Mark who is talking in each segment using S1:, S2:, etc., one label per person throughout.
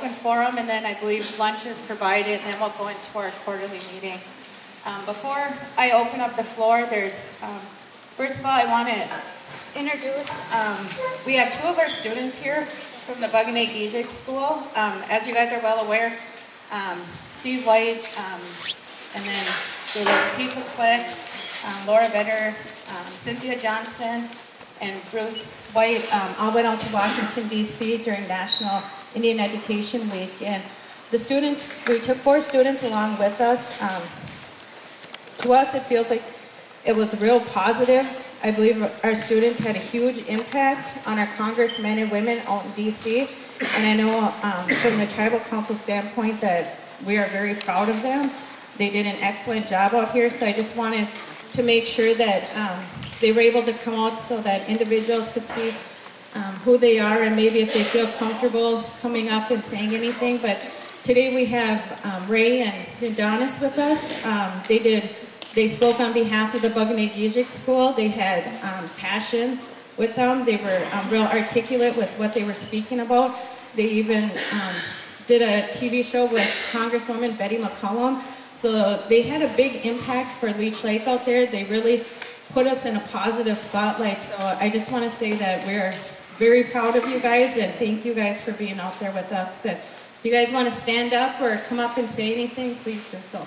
S1: open forum, and then I believe lunch is provided, and then we'll go into our quarterly meeting. Before I open up the floor, first of all, I want to introduce, we have two of our students here from the Buggenegijik School. As you guys are well aware, Steve White, and then there was Pete Quick, Laura Vetter, Cynthia Johnson, and Bruce White all went out to Washington, D.C. during National Indian Education Week. And the students, we took 4 students along with us. To us, it feels like it was real positive. I believe our students had a huge impact on our congressmen and women out in D.C. And I know from the Tribal Council standpoint that we are very proud of them. They did an excellent job out here, so I just wanted to make sure that they were able to come out so that individuals could see who they are and maybe if they feel comfortable coming up and saying anything. But today we have Ray and Adonis with us. They spoke on behalf of the Buggenegijik School. They had passion with them. They were real articulate with what they were speaking about. They even did a TV show with Congresswoman Betty McCollum. So they had a big impact for Leech Lake out there. They really put us in a positive spotlight. So I just want to say that we're very proud of you guys and thank you guys for being out there with us. And if you guys want to stand up or come up and say anything, please do so.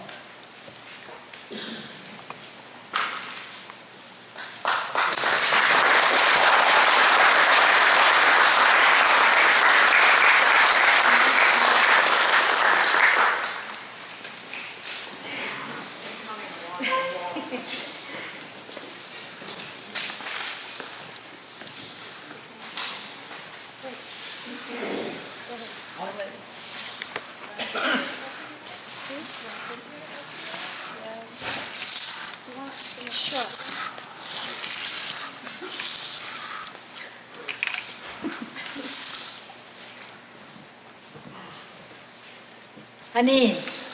S2: Honey,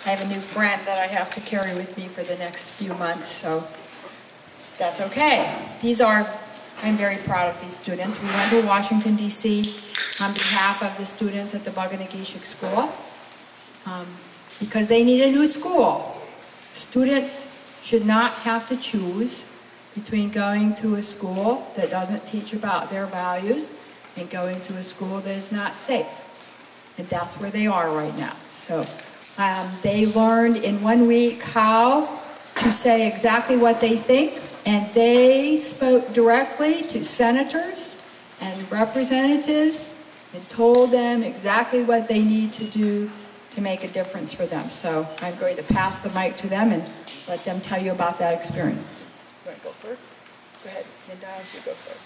S2: I have a new friend that I have to carry with me for the next few months, so that's okay. I'm very proud of these students. We went to Washington, D.C. on behalf of the students at the Buggenegijik School because they need a new school. Students should not have to choose between going to a school that doesn't teach about their values and going to a school that is not safe. And that's where they are right now. So they learned in 1 week how to say exactly what they think, and they spoke directly to senators and representatives and told them exactly what they need to do to make a difference for them. So I'm going to pass the mic to them and let them tell you about that experience. You want to go first? Go ahead, and Diane, you go first.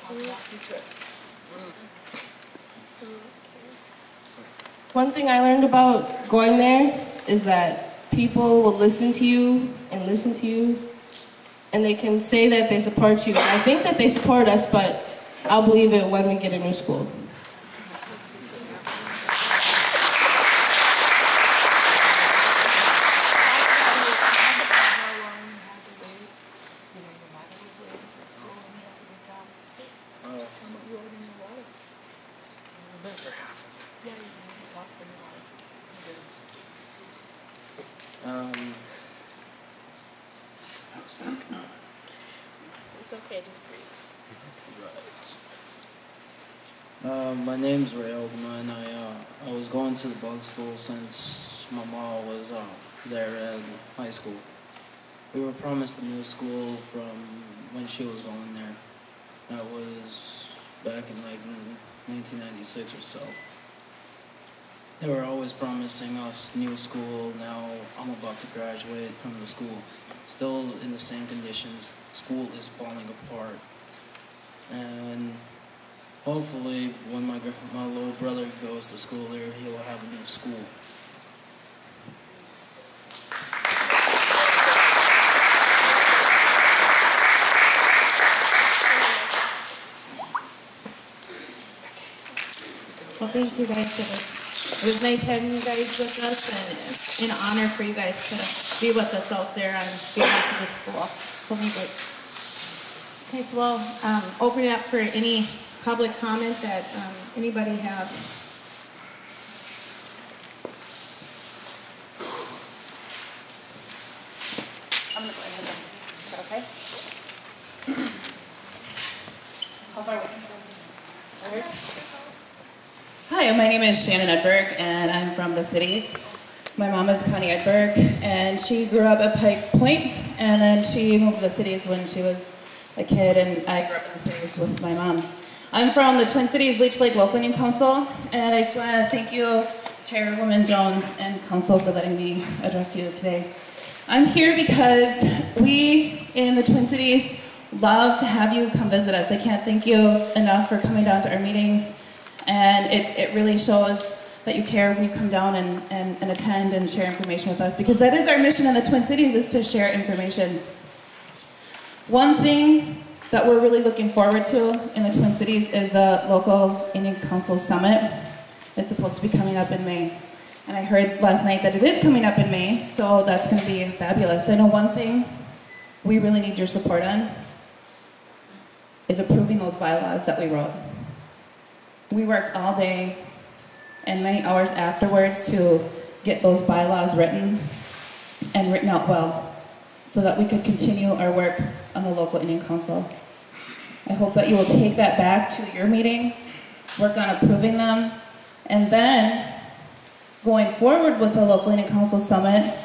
S2: I'll walk you through it.
S3: One thing I learned about going there is that people will listen to you, and they can say that they support you. And I think that they support us, but I'll believe it when we get a new school.
S4: It's okay, just breathe.
S5: My name's Ray Oldman. I was going to the bug school since my mom was there in high school. We were promised a new school from when she was going there. That was back in like 1996 or so. They were always promising us new school. Now I'm about to graduate from the school. Still in the same conditions. School is falling apart. And hopefully when my little brother goes to school there, he'll have a new school.
S1: Well, thank you guys for this. It was nice having you guys with us, and it's an honor for you guys to be with us out there on behalf of the school. So thank you. Okay, so we'll open it up for any public comment that Anybody have? I'm gonna go ahead and, is that okay? How far away?
S4: Hi, my name is Shannon Edberg, and I'm from the cities. My mom is Connie Edberg, and she grew up at Pike Point, and then she moved to the cities when she was a kid, and I grew up in the cities with my mom. I'm from the Twin Cities Leech Lake Local Union Council, and I just want to thank you, Chairwoman Jones and Council, for letting me address you today. I'm here because we in the Twin Cities love to have you come visit us. I can't thank you enough for coming down to our meetings, and it really shows that you care when you come down and attend and share information with us, because that is our mission in the Twin Cities, is to share information. One thing that we're really looking forward to in the Twin Cities is the local Indian Council Summit. It's supposed to be coming up in May. And I heard last night that it is coming up in May, so that's going to be fabulous. I know one thing we really need your support on is approving those bylaws that we wrote. We worked all day and many hours afterwards to get those bylaws written and written out well, so that we could continue our work on the local Indian Council. I hope that you will take that back to your meetings, work on approving them, and then going forward with the local Indian Council Summit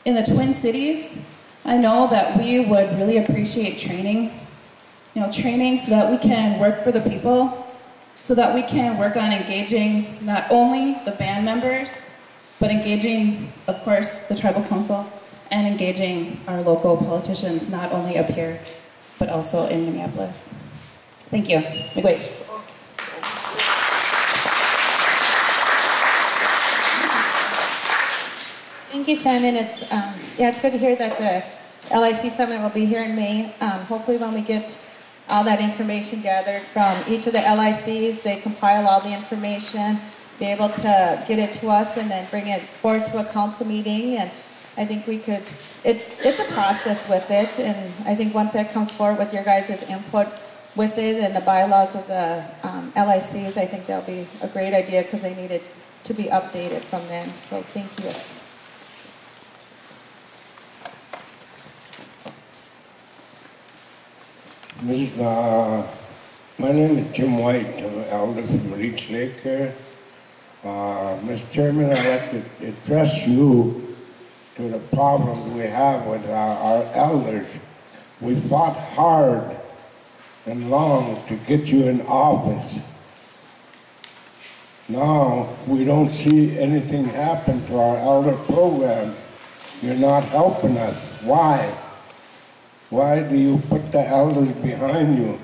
S4: in the Twin Cities. I know that we would really appreciate training, training so that we can work for the people, so that we can work on engaging not only the band members, but engaging, of course, the tribal council, and engaging our local politicians, not only up here, but also in Minneapolis. Thank you. Miigwech.
S1: Thank you, Shannon. It's good to hear that the LIC Summit will be here in May. Hopefully when we get all that information gathered from each of the LICs, they compile all the information, be able to get it to us, and then bring it forward to a council meeting. And I think we could, it's a process with it, and I think once that comes forward with your guys' input with it and the bylaws of the LICs, I think that'll be a great idea, because they need it to be updated from then. So thank you.
S6: My name is Jim White. I'm an elder from Leech Lake here. Mr. Chairman, I'd like to address you to the problems we have with our elders. We fought hard and long to get you in office. Now we don't see anything happen to our elder program. You're not helping us. Why? Why do you put the elders behind you?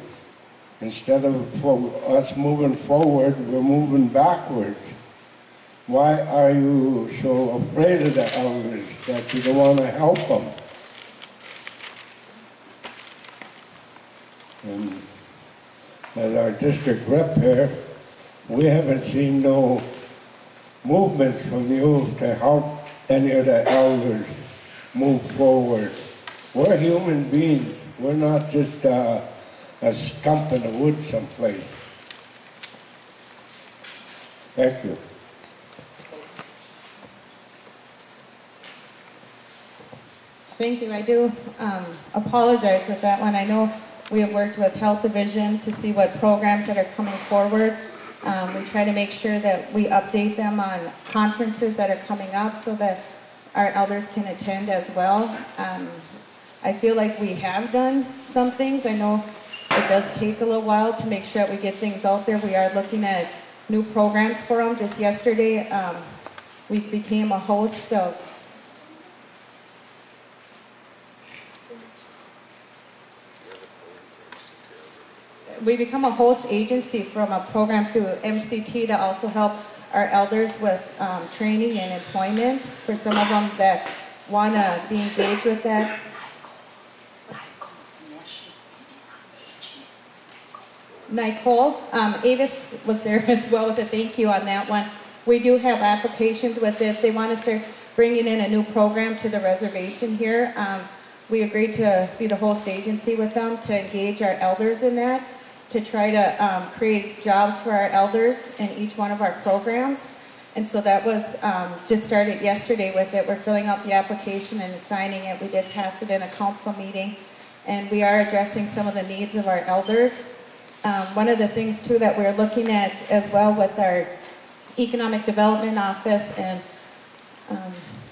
S6: Instead of us moving forward, we're moving backwards. Why are you so afraid of the elders that you don't want to help them? And as our district rep here, we haven't seen no movements from you to help any of the elders move forward. We're human beings. We're not just a stump in the woods someplace. Thank you.
S1: Thank you. I do apologize with that one. I know we have worked with Health Division to see what programs that are coming forward. We try to make sure that we update them on conferences that are coming up so that our elders can attend as well. I feel like we have done some things. I know it does take a little while to make sure that we get things out there. We are looking at new programs for them. Just yesterday, we became a host of we become a host agency from a program through MCT to also help our elders with training and employment for some of them that want to be engaged with that. Nicole, Avis was there as well with a thank you on that one. We do have applications with it. They want to start bringing in a new program to the reservation here. We agreed to be the host agency with them to engage our elders in that. to try to create jobs for our elders in each one of our programs. And so that was just started yesterday with it. We're filling out the application and signing it. We did pass it in a council meeting. And we are addressing some of the needs of our elders. One of the things too that we're looking at as well with our Economic Development Office and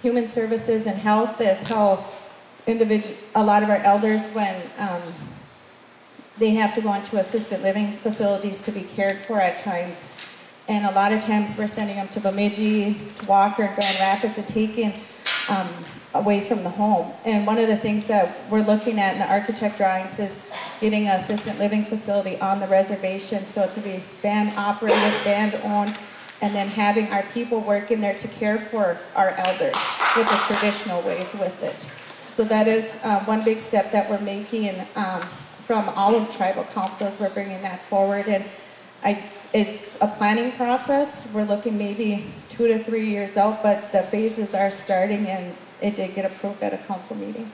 S1: Human Services and Health is how a lot of our elders, when they have to go into assisted living facilities to be cared for at times. And a lot of times we're sending them to Bemidji, to Walker, Grand Rapids, and taking away from the home. And one of the things that we're looking at in the architect drawings is getting an assisted living facility on the reservation, so it's going to be band operated, band owned, and then having our people work in there to care for our elders with the traditional ways with it. So that is one big step that we're making from all of tribal councils. We're bringing that forward, and it's a planning process. We're looking maybe 2 to 3 years out, but the phases are starting, and it did get approved at a council meeting.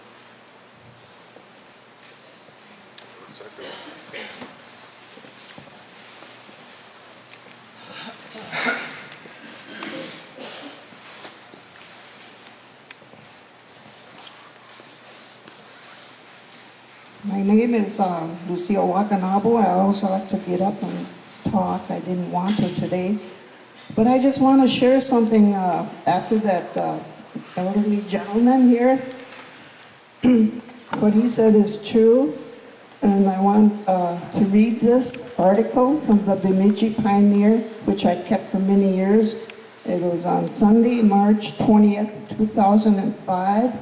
S7: My name is Lucille Wakanabo. I also like to get up and talk. I didn't want to today. But I just want to share something after that elderly gentleman here. What he said is true. And I want to read this article from the Bemidji Pioneer, which I kept for many years. It was on Sunday, March 20th, 2005.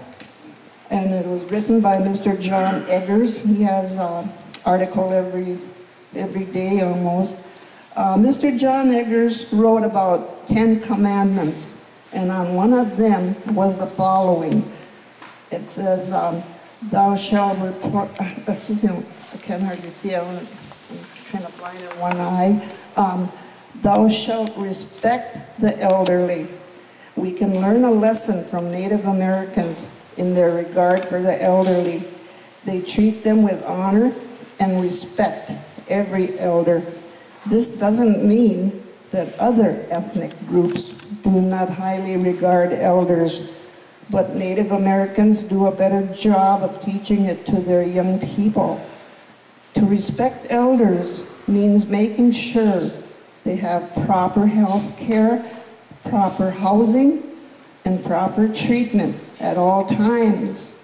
S7: And it was written by Mr. John Eggers. He has an article every day almost. Mr. John Eggers wrote about 10 commandments, and on one of them was the following. It says, thou shalt report, excuse me, I can't hardly see, I'm kind of blind in one eye. Thou shalt respect the elderly. We can learn a lesson from Native Americans in their regard for the elderly. They treat them with honor and respect, every elder. This doesn't mean that other ethnic groups do not highly regard elders, but Native Americans do a better job of teaching it to their young people. To respect elders means making sure they have proper health care, proper housing, and proper treatment at all times.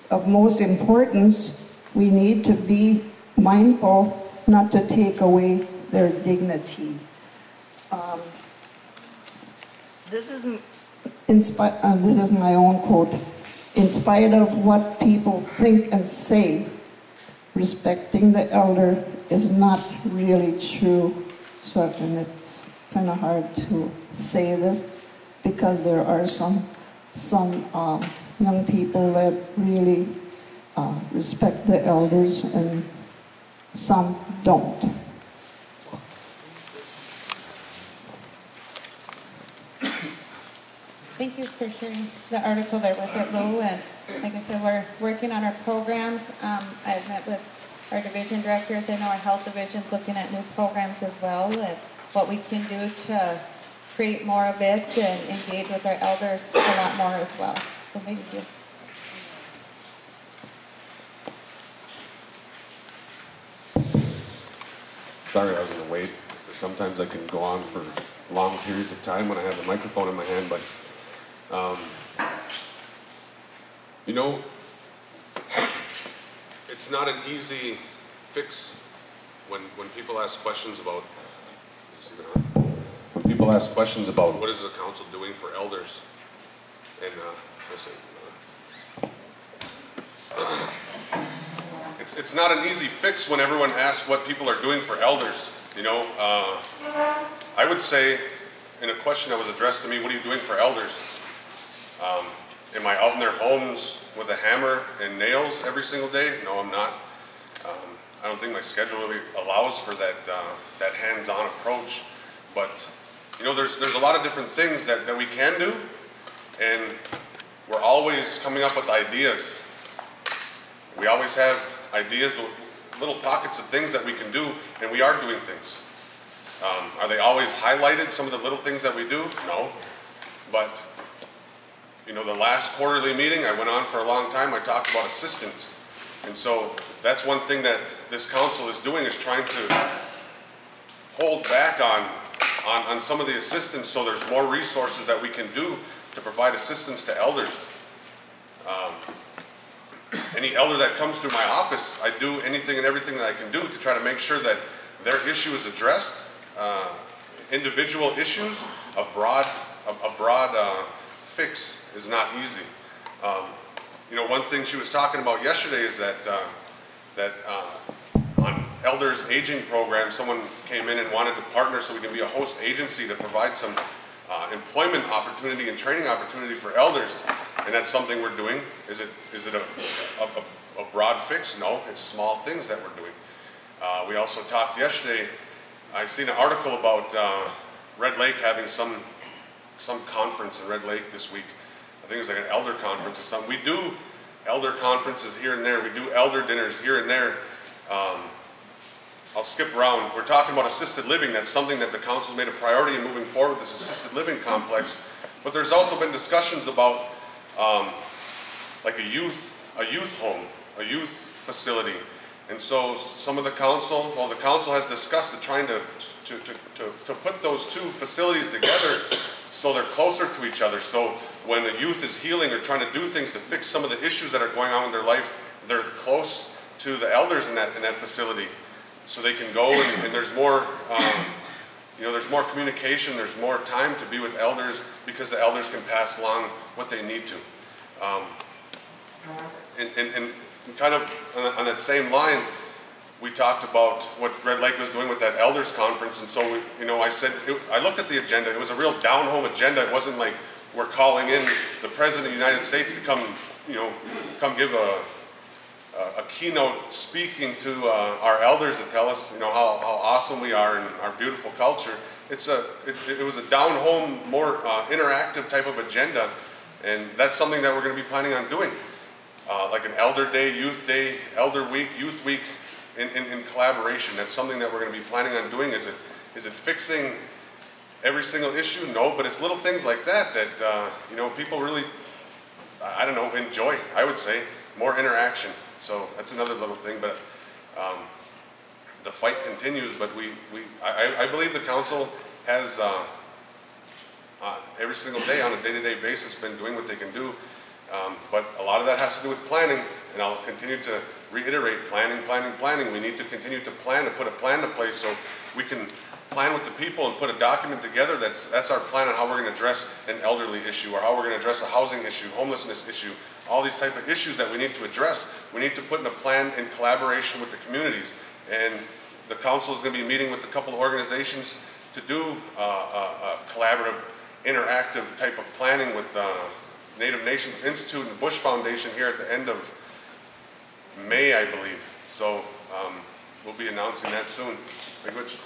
S7: Of most importance, we need to be mindful not to take away their dignity. This is my own quote. In spite of what people think and say, respecting the elder is not really true. So, and it's kind of hard to say this because there are some young people that really respect the elders and some don't.
S1: Thank you for sharing the article there with it, Lou. And like I said, we're working on our programs. I've met with our division directors. I know our health division's looking at new programs as well, and what we can do to create more of it and engage with our elders a lot more as well. So thank you.
S8: Sorry I was going to wait. Sometimes I can go on for long periods of time when I have the microphone in my hand, but you know, it's not an easy fix when people ask questions about what is the council doing for elders, and it's not an easy fix when everyone asks what people are doing for elders. You know, I would say in a question that was addressed to me, what are you doing for elders? Am I out in their homes with a hammer and nails every single day? No, I'm not. I don't think my schedule really allows for that hands-on approach. But you know, there's a lot of different things that we can do, and we're always coming up with ideas. We always have ideas. little pockets of things that we can do, and we are doing things. Are they always highlighted, some of the little things that we do? No. But, you know, the last quarterly meeting, I went on for a long time, I talked about assistance. And so that's one thing that this council is doing, is trying to hold back on some of the assistance, so there's more resources that we can do to provide assistance to elders. Any elder that comes through my office, I do anything and everything that I can do to try to make sure that their issue is addressed. Individual issues, a broad fix is not easy. You know, one thing she was talking about yesterday is that on elders aging program, someone came in and wanted to partner so we can be a host agency to provide some employment opportunity and training opportunity for elders, and that's something we're doing. Is it a broad fix? No, it's small things that we're doing. We also talked yesterday, I seen an article about Red Lake having some conference in Red Lake this week. I think it was like an elder conference or something. We do elder conferences here and there. We do elder dinners here and there. I'll skip around. We're talking about assisted living. That's something that the council's made a priority in moving forward with this assisted living complex. But there's also been discussions about like a youth home, a youth facility. And so some of the council, well, the council has discussed trying to put those two facilities together so they're closer to each other. So when a youth is healing or trying to do things to fix some of the issues that are going on in their life, they're close to the elders in that facility. So they can go and there's more, you know, there's more communication, there's more time to be with elders because the elders can pass along what they need to. And kind of on that same line, we talked about what Red Lake was doing with that elders conference, and so we, you know, I said, I looked at the agenda. It was a real down-home agenda. It wasn't like we're calling in the President of the United States to come, you know, come give a keynote speaking to our elders to tell us, you know, how awesome we are and our beautiful culture. It was a down-home, more interactive type of agenda, and that's something that we're going to be planning on doing. Like an elder day, youth day, elder week, youth week, in collaboration. That's something that we're going to be planning on doing. Is it fixing every single issue? No, but it's little things like that you know, people really, I don't know, enjoy. I would say more interaction. So that's another little thing. But the fight continues. But I believe the council has every single day on a day-to-day basis been doing what they can do. But a lot of that has to do with planning, and I'll continue to reiterate planning. We need to continue to plan, to put a plan in place so we can plan with the people and put a document together that's our plan on how we're going to address an elderly issue, or how we're going to address a housing issue, homelessness issue, all these type of issues that we need to address. We need to put in a plan in collaboration with the communities, and the council is going to be meeting with a couple of organizations to do a collaborative, interactive type of planning with Native Nations Institute and the Bush Foundation here at the end of May, I believe. So we'll be announcing that soon. Big Witch.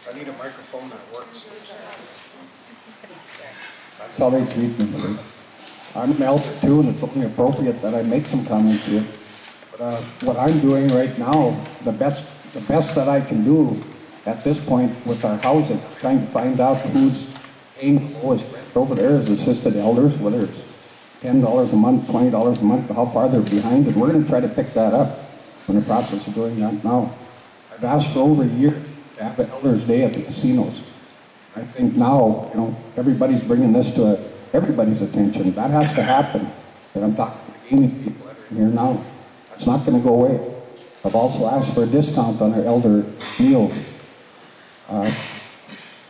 S9: I need a microphone that works.
S10: That's how they treat me, see. I'm an elder too, and it's only appropriate that I make some comments here. But what I'm doing right now, the best that I can do at this point with our housing, trying to find out who's paying the lowest rent over there as assisted elders, whether it's $10 a month, $20 a month, how far they're behind, and we're going to try to pick that up. We're in the process of doing that now. I've asked for over a year to have an Elders Day at the casinos. I think now, you know, everybody's bringing this to everybody's attention. That has to happen. And I'm talking to the gaming people that are here now. It's not going to go away. I've also asked for a discount on our elder meals.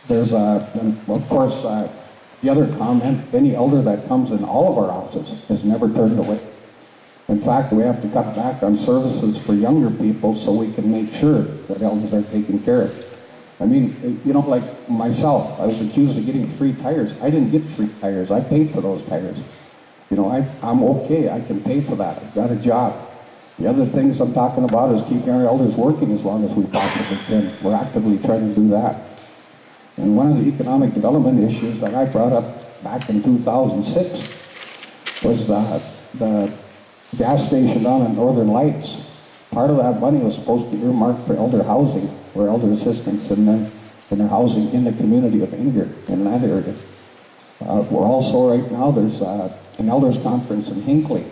S10: There's, of course, the other comment, any elder that comes in all of our offices is never turned away. In fact, we have to cut back on services for younger people so we can make sure that elders are taken care of. I mean, you know, like myself, I was accused of getting free tires. I didn't get free tires. I paid for those tires. You know, I'm okay. I can pay for that. I've got a job. The other things I'm talking about is keeping our elders working as long as we possibly can. We're actively trying to do that. And one of the economic development issues that I brought up back in 2006 was the gas station down in Northern Lights. Part of that money was supposed to be earmarked for elder housing, or elder assistance in their housing in the community of Inger, in that area. We're also, right now, there's an elders conference in Hinckley.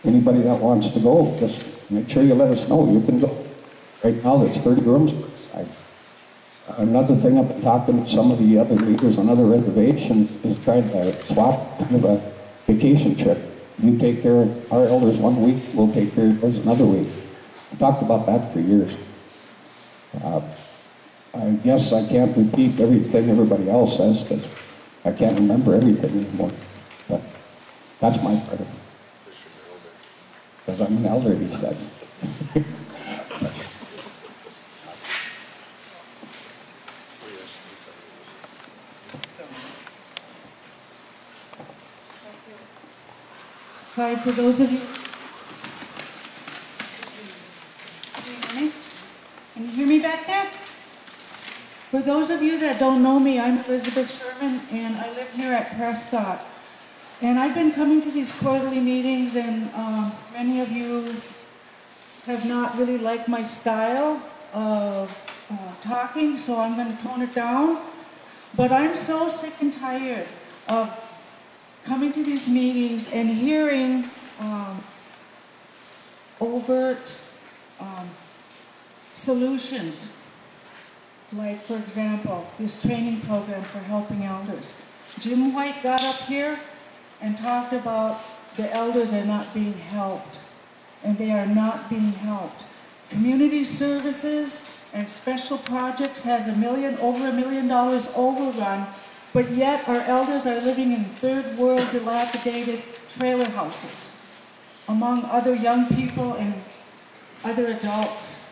S10: Anybody that wants to go, just make sure you let us know. You can go. Right now, there's 30 rooms. Another thing I've been talking to some of the other leaders on other reservations is trying to swap kind of a vacation trip. You take care of our elders 1 week, we'll take care of yours another week. I talked about that for years. I guess I can't repeat everything everybody else says because I can't remember everything anymore. But that's my part of it. Because I'm an elder, he says.
S11: Hi, for those of you, can you hear me back there? For those of you that don't know me, I'm Elizabeth Sherman, and I live here at Prescott. And I've been coming to these quarterly meetings, and many of you have not really liked my style of talking, so I'm going to tone it down. But I'm so sick and tired of coming to these meetings and hearing overt solutions. Like, for example, this training program for helping elders. Jim White got up here and talked about the elders are not being helped, and they are not being helped. Community services and special projects has over $1 million overrun, but yet our elders are living in third world dilapidated trailer houses, among other young people and other adults.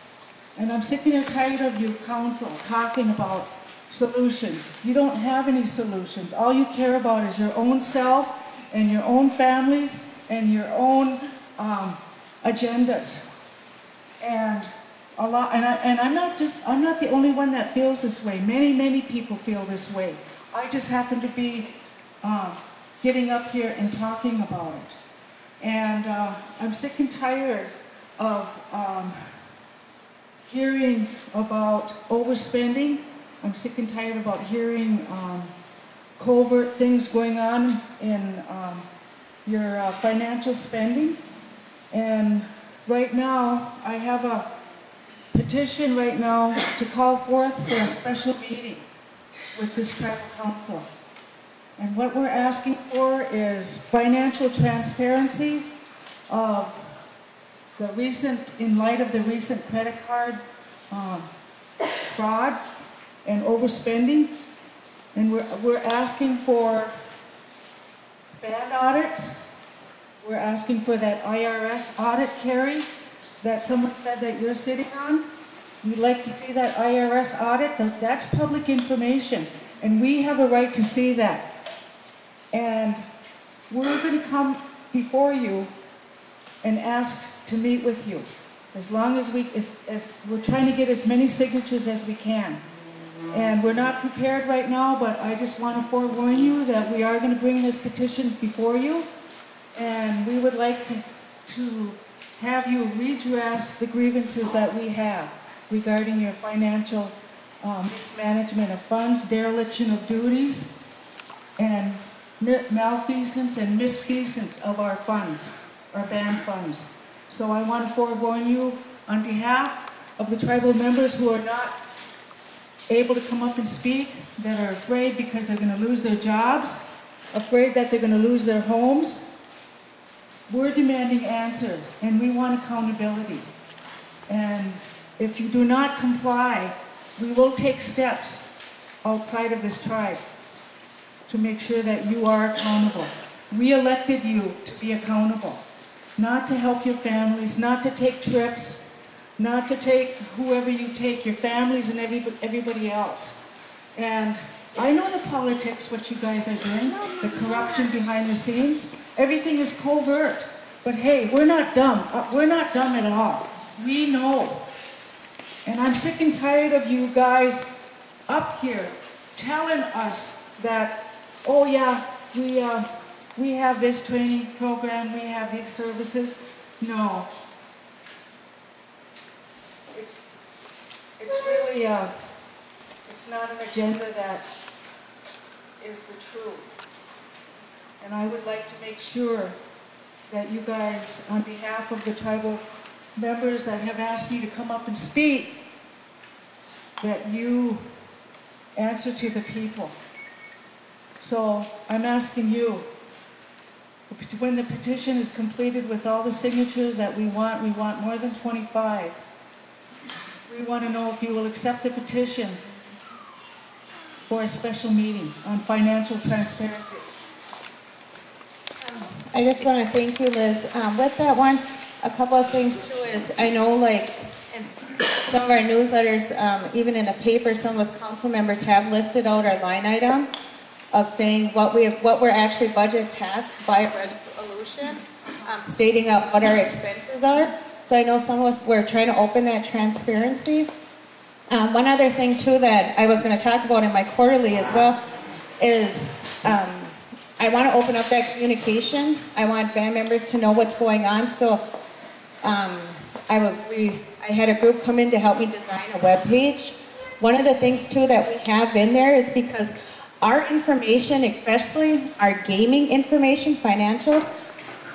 S11: And I'm sick and tired of you, council, talking about solutions. You don't have any solutions. All you care about is your own self and your own families and your own agendas. And I'm not the only one that feels this way. Many people feel this way. I just happen to be getting up here and talking about it. And I'm sick and tired of hearing about overspending. I'm sick and tired about hearing covert things going on in your financial spending. And right now, I have a petition right now to call forth for a special meeting with this tribal council. And what we're asking for is financial transparency of in light of the recent credit card fraud and overspending. And we're asking for band audits. We're asking for that IRS audit, Carrie, that someone said that you're sitting on. We'd like to see that IRS audit. That's public information, and we have a right to see that. And we're going to come before you and ask to meet with you, as long as we're trying to get as many signatures as we can. And we're not prepared right now, but I just want to forewarn you that we are going to bring this petition before you, and we would like to have you redress the grievances that we have regarding your financial mismanagement of funds, dereliction of duties, and malfeasance and misfeasance of our funds, our band funds. So I want to forewarn you on behalf of the tribal members who are not able to come up and speak, that are afraid because they're going to lose their jobs, afraid that they're going to lose their homes. We're demanding answers, and we want accountability. And if you do not comply, we will take steps outside of this tribe to make sure that you are accountable. We elected you to be accountable, not to help your families, not to take trips, not to take whoever you take, your families and everybody else. And I know the politics, what you guys are doing, the corruption behind the scenes. Everything is covert. But hey, we're not dumb. We're not dumb at all. We know. And I'm sick and tired of you guys up here telling us that, oh yeah, we have this training program, we have these services. No. It's really, it's not an agenda that is the truth. And I would like to make sure that you guys, on behalf of the tribal members that have asked me to come up and speak, that you answer to the people. So I'm asking you, when the petition is completed with all the signatures that we want more than 25. We want to know if you will accept the petition for a special meeting on financial transparency.
S1: I just want to thank you, Liz. With that one, a couple of things too is, I know like in some of our newsletters, even in the paper, some of us council members have listed out our line item of saying what we're actually budget passed by resolution, stating out what our expenses are. So I know some of us, we're trying to open that transparency. One other thing too that I was going to talk about in my quarterly as well is I want to open up that communication. I want band members to know what's going on. So I had a group come in to help me design a web page. One of the things too that we have in there is because our information, especially our gaming information, financials,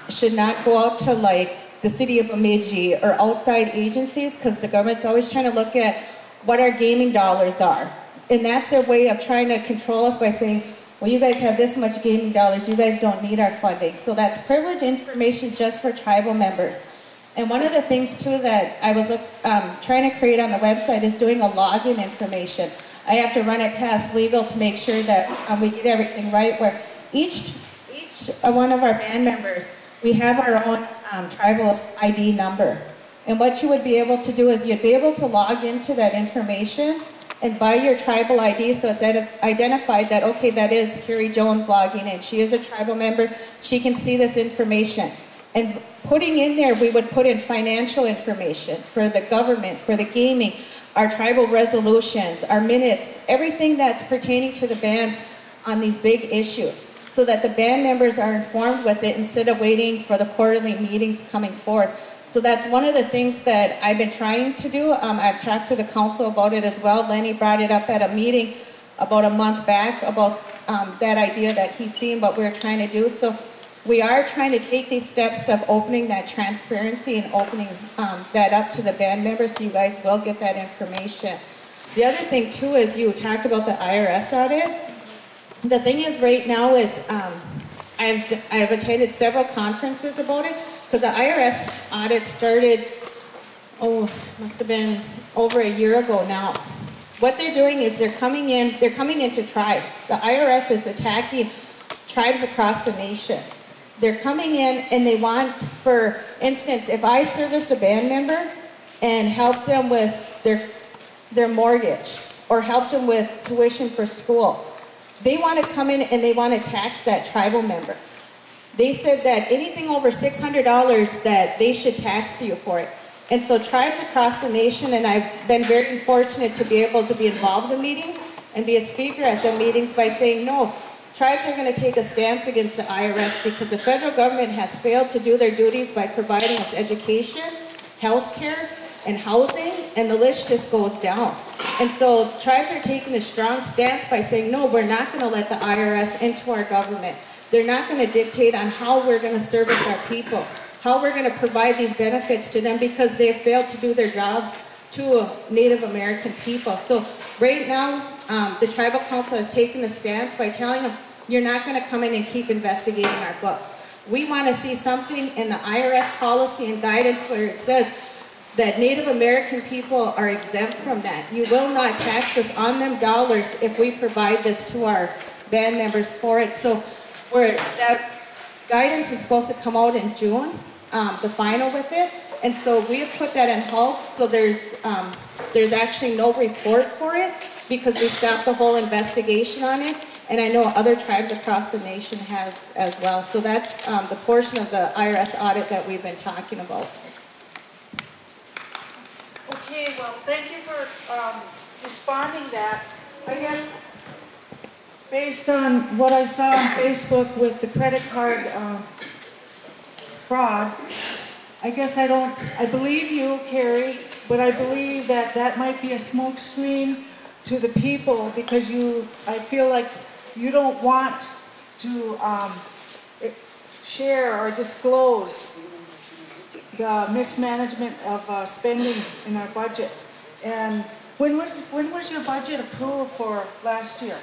S1: should not go out to like the city of Bemidji or outside agencies, because the government's always trying to look at what our gaming dollars are. And that's their way of trying to control us by saying, well, you guys have this much gaming dollars, you guys don't need our funding. So that's privileged information just for tribal members. And one of the things too that I was trying to create on the website is doing a login information. I have to run it past legal to make sure that we get everything right, where each one of our band members, we have our own tribal ID number. And what you would be able to do is you'd be able to log into that information and buy your tribal ID, so it's identified that, okay, that is Carrie Jones logging in. She is a tribal member. She can see this information. And putting in there, we would put in financial information for the government, for the gaming, our tribal resolutions, our minutes, everything that's pertaining to the band on these big issues, so that the band members are informed with it instead of waiting for the quarterly meetings coming forth. So that's one of the things that I've been trying to do. I've talked to the council about it as well. Lenny brought it up at a meeting about a month back about that idea that he's seen what we're trying to do. So we are trying to take these steps of opening that transparency and opening that up to the band members, so you guys will get that information. The other thing too is you talked about the IRS audit. The thing is right now is I've attended several conferences about it, because the IRS audit started, must have been over a year ago now. What they're doing is they're coming into tribes. The IRS is attacking tribes across the nation. They're coming in and they want, for instance, if I serviced a band member and helped them with their mortgage or helped them with tuition for school, they want to come in and they want to tax that tribal member. They said that anything over $600 that they should tax you for it. And so tribes across the nation, and I've been very fortunate to be able to be involved in meetings and be a speaker at the meetings by saying, no, tribes are going to take a stance against the IRS because the federal government has failed to do their duties by providing us education, health care, and housing, and the list just goes down. And so tribes are taking a strong stance by saying, no, we're not going to let the IRS into our government. They're not going to dictate on how we're going to service our people, how we're going to provide these benefits to them, because they have failed to do their job to Native American people. So right now, the Tribal Council has taken a stance by telling them, you're not going to come in and keep investigating our books. We want to see something in the IRS policy and guidance where it says that Native American people are exempt from that. You will not tax us on them dollars if we provide this to our band members for it. So that guidance is supposed to come out in June, the final with it. And so we have put that in halt, so there's actually no report for it because we stopped the whole investigation on it. And I know other tribes across the nation has as well. So that's the portion of the IRS audit that we've been talking about.
S11: Okay, well, thank you for responding that. I guess based on what I saw on Facebook with the credit card fraud, I guess I believe you, Carrie, but I believe that that might be a smokescreen to the people because I feel like you don't want to share or disclose the mismanagement of spending in our budgets. And when was your budget approved for last year?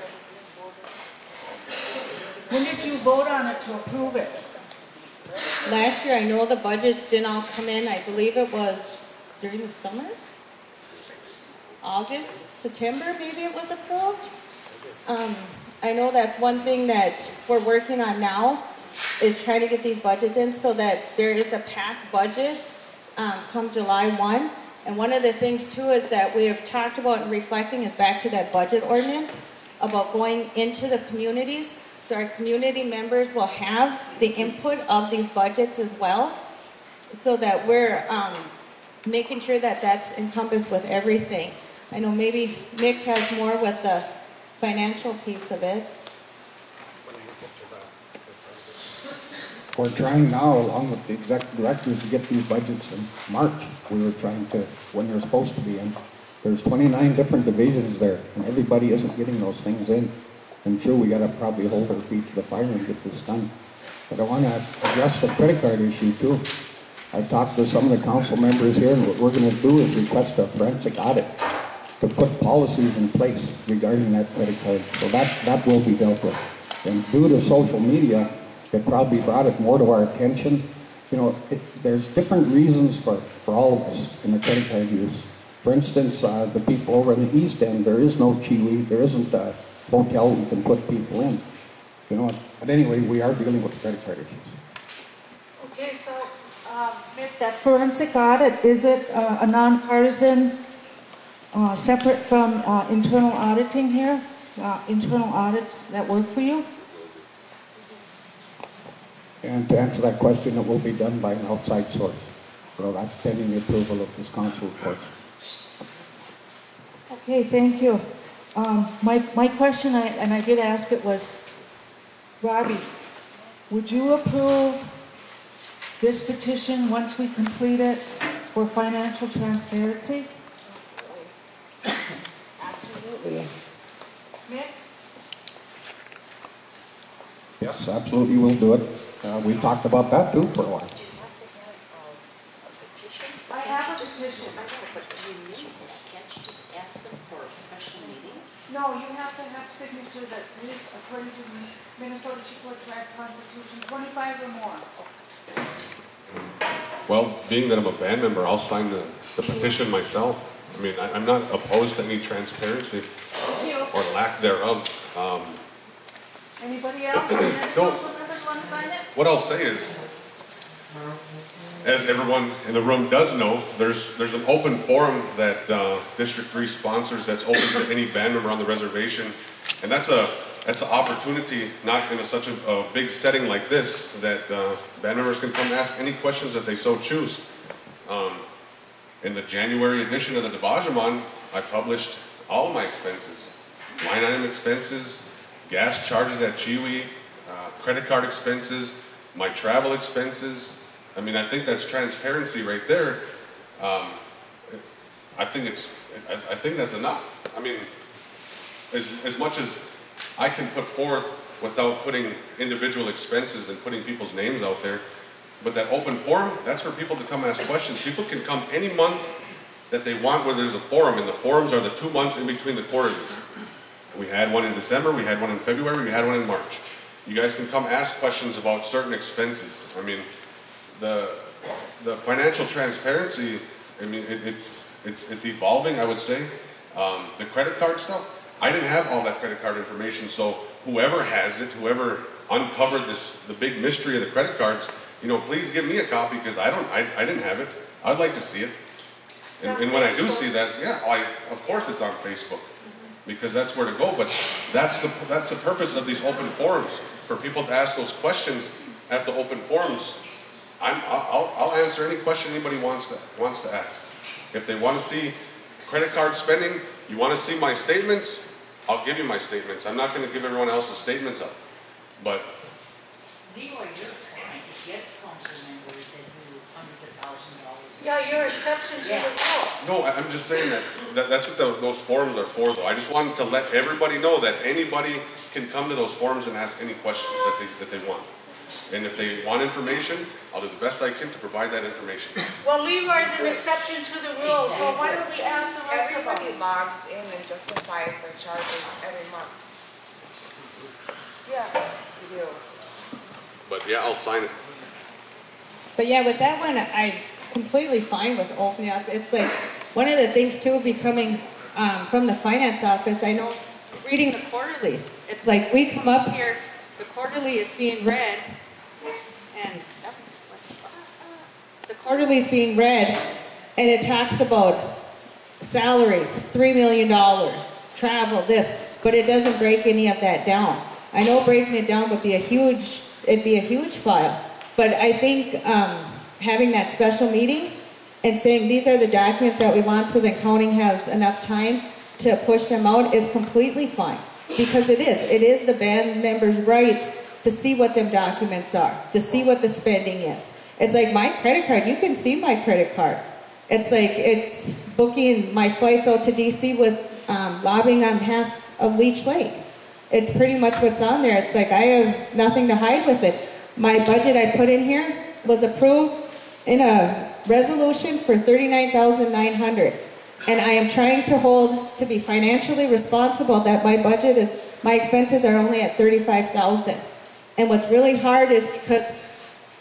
S11: When did you vote on it to approve it?
S1: Last year, I know the budgets didn't all come in. I believe it was during the summer? August, September, maybe it was approved. I know that's one thing that we're working on now is trying to get these budgets in so that there is a passed budget come July 1. And one of the things too is that we have talked about and reflecting is back to that budget ordinance about going into the communities. So our community members will have the input of these budgets as well so that we're making sure that that's encompassed with everything. I know maybe Nick has more with the financial piece of it.
S10: We're trying now, along with the executive directors, to get these budgets in March. We were trying to, when they're supposed to be in. There's 29 different divisions there, and everybody isn't getting those things in. And sure, we gotta probably hold our feet to the fire and get this done. But I wanna address the credit card issue too. I've talked to some of the council members here, and what we're gonna do is request a forensic audit to put policies in place regarding that credit card. So that will be dealt with. And due to social media, it probably brought it more to our attention. You know, there's different reasons for all of us in the credit card use. For instance, the people over in the East End, there is no Chiwi, there isn't a hotel we can put people in. You know, but anyway, we are dealing with credit card issues.
S11: Okay, so Mick, that forensic audit, is it a nonpartisan, separate from internal auditing here? Internal audits that work for you?
S10: And to answer that question, it will be done by an outside source. So that's pending the approval of this council, of course.
S11: Okay, thank you. My question, and I did ask it, was, Robbie, would you approve this petition once we complete it for financial transparency?
S7: Absolutely.
S11: Mick?
S10: Yes, absolutely, we'll do it. We talked about that too for a while.
S11: I have a petition.
S12: I know, but do you need that? Can't you just ask them for a special meeting?
S11: No, you have to have signatures at least according to the Minnesota Chippewa Tribe Constitution, 25 or more.
S8: Well, being that I'm a band member, I'll sign the petition myself. I mean, I'm not opposed to any transparency or lack thereof.
S11: Anybody else?
S8: No.
S11: Want to sign it?
S8: What I'll say is, as everyone in the room does know, there's an open forum that District 3 sponsors that's open to any band member on the reservation, and that's an opportunity, not in such a big setting like this, that band members can come ask any questions that they so choose. In the January edition of the Devajamon, I published all of my expenses, line item expenses, gas charges at Chiwi, credit card expenses, my travel expenses. I mean, I think that's transparency right there. I think that's enough. I mean, as much as I can put forth without putting individual expenses and putting people's names out there, but that open forum, that's for people to come ask questions. People can come any month that they want where there's a forum, and the forums are the 2 months in between the quarterlies. We had one in December, we had one in February, we had one in March. You guys can come ask questions about certain expenses. I mean, the financial transparency, I mean, it's evolving, I would say. The credit card stuff, I didn't have all that credit card information, so whoever has it, whoever uncovered the big mystery of the credit cards, you know, please give me a copy because I didn't have it. I'd like to see it. And when I do see that, yeah, of course it's on Facebook. Because that's where to go, but that's the purpose of these open forums, for people to ask those questions at the open forums. I'll answer any question anybody wants to ask. If they want to see credit card spending, you want to see my statements, I'll give you my statements. I'm not gonna give everyone else's statements up. But
S12: Leroy, you're fine to get council members that do $100,000.
S11: Yeah, your exception to the rule.
S8: no, I'm just saying that's what those forums are for, though. I just wanted to let everybody know that anybody can come to those forums and ask any questions that they want. And if they want information, I'll do the best I can to provide that information.
S11: Well, Leroy's an exception to the rule, so why don't we ask the rest of them?
S13: Everybody logs in and justifies their charges every month.
S11: Yeah.
S13: You do.
S8: But yeah, I'll sign it.
S1: But yeah, with that one, I'm completely fine with opening up. It's like, one of the things too, becoming from the finance office, I know, reading the quarterlies. It's like, we come up here, the quarterly is being read, and the quarterly is being read, and it talks about salaries, $3 million, travel, this, but it doesn't break any of that down. I know breaking it down would be it'd be a huge file, but I think having that special meeting and saying these are the documents that we want so the accounting has enough time to push them out is completely fine. Because it is the band members' rights to see what them documents are, to see what the spending is. It's like my credit card, you can see my credit card. It's like, it's booking my flights out to DC with lobbying on behalf of Leech Lake. It's pretty much what's on there. It's like, I have nothing to hide with it. My budget I put in here was approved in a resolution for $39,900. And I am trying to be financially responsible that my budget is, my expenses are only at $35,000. And what's really hard is because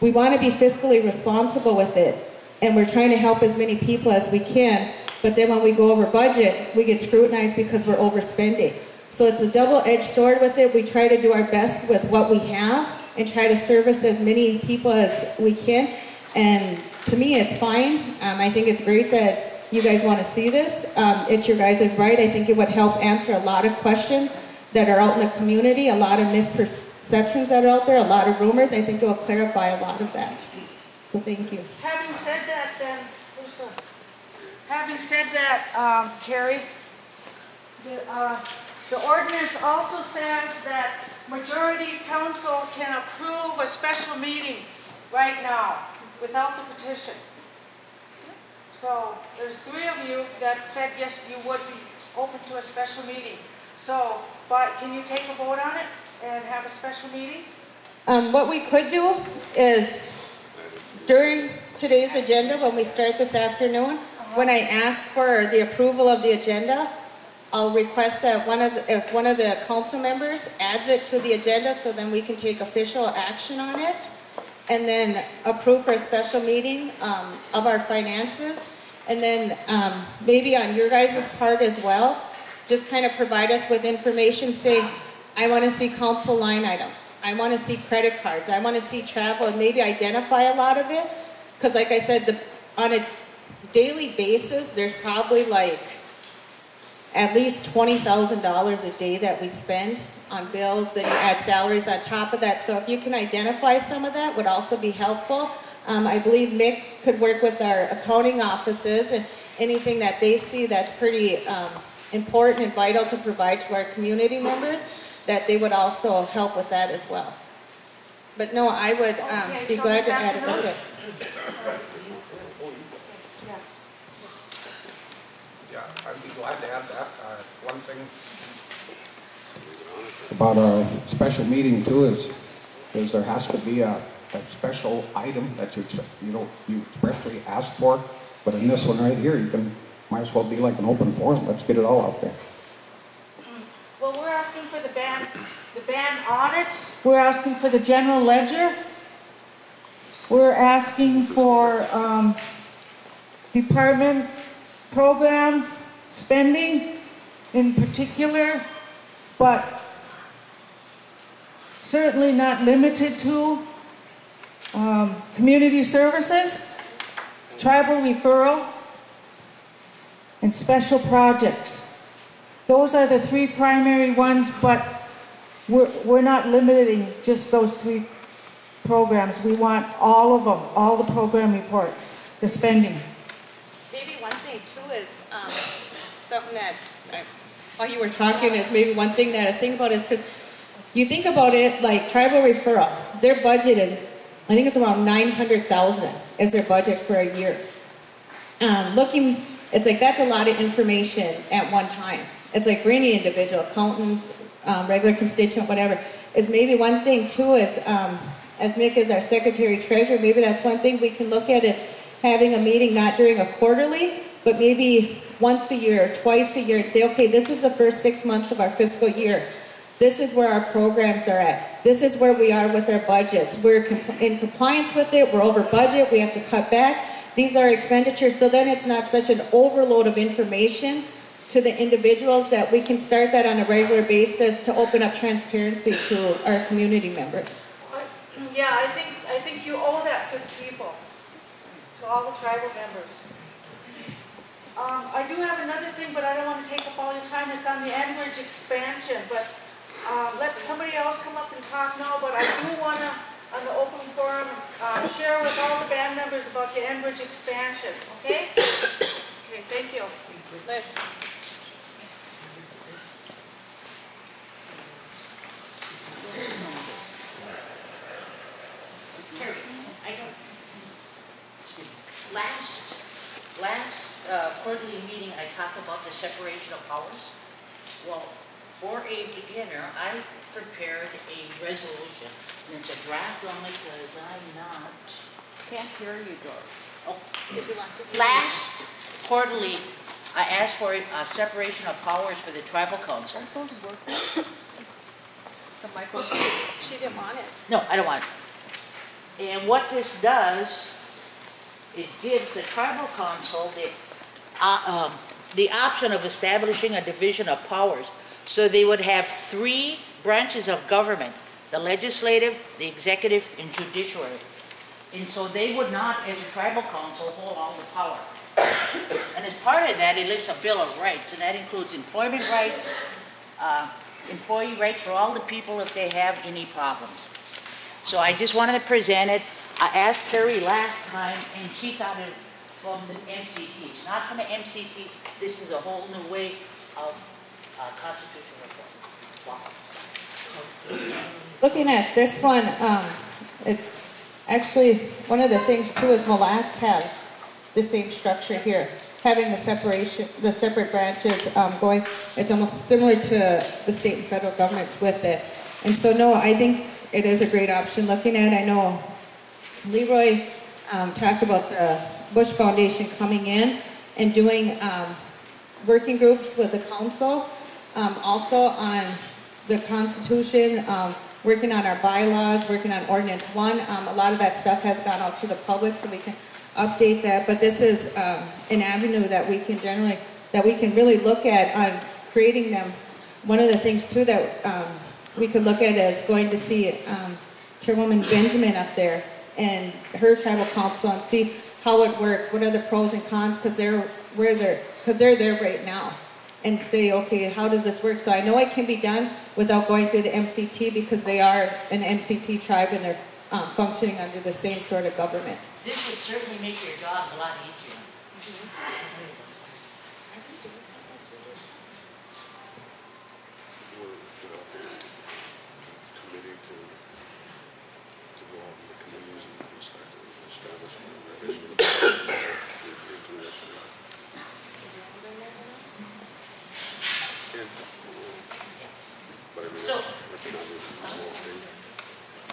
S1: we want to be fiscally responsible with it. And we're trying to help as many people as we can. But then when we go over budget, we get scrutinized because we're overspending. So it's a double-edged sword with it. We try to do our best with what we have and try to service as many people as we can. And to me, it's fine. I think it's great that you guys want to see this. It's your guys' right. I think it would help answer a lot of questions that are out in the community, a lot of misperceptions that are out there, a lot of rumors. I think it will clarify a lot of that. So thank you.
S11: Having said that, then, Carrie, the ordinance also says that majority council can approve a special meeting right now without the petition. So there's 3 of you that said yes, you would be open to a special meeting. So, but can you take a vote on it and have a special meeting?
S1: What we could do is during today's agenda, when we start this afternoon, when I ask for the approval of the agenda, I'll request that if one of the council members adds it to the agenda so then we can take official action on it and then approve for a special meeting of our finances. And then maybe on your guys' part as well, just kind of provide us with information saying, I want to see council line items. I want to see credit cards. I want to see travel, and maybe identify a lot of it. Because like I said, on a daily basis, there's probably like at least $20,000 a day that we spend on bills. Then you add salaries on top of that. So if you can identify some of that, would also be helpful. I believe Mick could work with our accounting offices and anything that they see that's pretty important and vital to provide to our community members, that they would also help with that as well. But no, I would be glad to add it to it.
S9: Yeah, I'd be glad to have that. One thing
S10: about a special meeting too is there has to be a special item that you expressly ask for. But in this one right here, might as well be like an open forum. Let's get it all out there.
S11: Well, we're asking for the band audits. We're asking for the general ledger. We're asking for department program spending in particular, but certainly not limited to community services, tribal referral, and special projects. Those are the 3 primary ones, but we're not limiting just those 3 programs. We want all of them, all the program reports, the spending.
S1: Maybe one thing too is something that while you were talking is maybe one thing that I was thinking about is because you think about it like tribal referral, their budget is, I think it's around 900,000 is their budget for a year. It's like that's a lot of information at one time. It's like for any individual, accountant, regular constituent, whatever, is maybe one thing too is, as Mick is our secretary treasurer, maybe that's one thing we can look at is having a meeting not during a quarterly, but maybe once a year, or twice a year, and say, okay, this is the first 6 months of our fiscal year. This is where our programs are at. This is where we are with our budgets. We're in compliance with it. We're over budget. We have to cut back. These are expenditures. So then it's not such an overload of information to the individuals that we can start that on a regular basis to open up transparency to our community members.
S11: Yeah, I think you owe that to the people, to all the tribal members. I do have another thing, but I don't want to take up all your time. It's on the Enbridge expansion, but let somebody else come up and talk now. But I do want to, on the open forum, share with all the band members about the Enbridge expansion. Okay? Okay. Thank you.
S1: Liz.
S12: Last quarterly meeting, I talked about the separation of powers. Well, for a beginner, I prepared a resolution, and it's a draft only because I'm not...
S1: Can't hear you, Doris.
S12: Oh, last quarterly, I asked for a separation of powers for the tribal council.
S1: Aren't those working? The microphone. She didn't want it.
S12: No, I don't want it. And what this does, it gives the tribal council the option of establishing a division of powers. So they would have 3 branches of government, the legislative, the executive, and judiciary. And so they would not, as a tribal council, hold all the power. And as part of that, it lists a Bill of Rights, and that includes employment rights, employee rights for all the people if they have any problems. So I just wanted to present it. I asked Carrie last time, and she thought it from the MCT. It's not from the MCT. This is a whole new way of constitutional reform. Wow.
S1: Looking at this one, actually, one of the things too is Mille Lacs has the same structure here, having the separation, the separate branches going. It's almost similar to the state and federal governments with it. And so, no, I think it is a great option. Looking at, I know Leroy talked about the Bush Foundation coming in and doing working groups with the council, also on the Constitution, working on our bylaws, working on Ordinance 1. A lot of that stuff has gone out to the public so we can update that, but this is an avenue that we can really look at on creating them. One of the things too that we could look at is going to see Chairwoman Benjamin up there and her tribal council and see how it works, what are the pros and cons, because they're there right now, and say, okay, how does this work? So I know it can be done without going through the MCT because they are an MCT tribe and they're functioning under the same sort of government.
S12: This would certainly make your job a lot easier.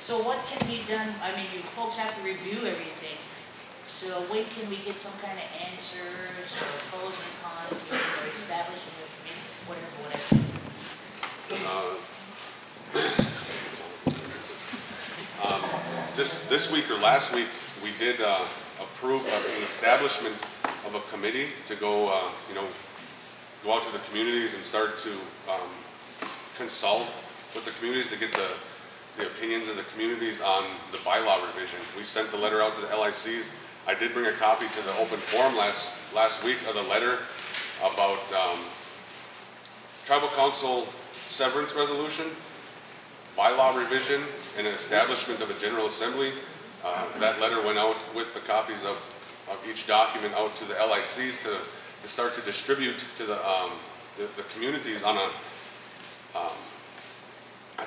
S12: So what can be done? I mean, you folks have to review everything. So when can we get some kind of answers or pros and cons or establishing a committee, whatever.
S8: Just this week or last week, we did approve an establishment of a committee to go, go out to the communities and start to consult with the communities to get the opinions of the communities on the bylaw revision. We sent the letter out to the LICs. I did bring a copy to the open forum last week of the letter about tribal council severance resolution, bylaw revision, and an establishment of a general assembly. That letter went out with the copies of each document out to the LICs to start to distribute to the the communities on a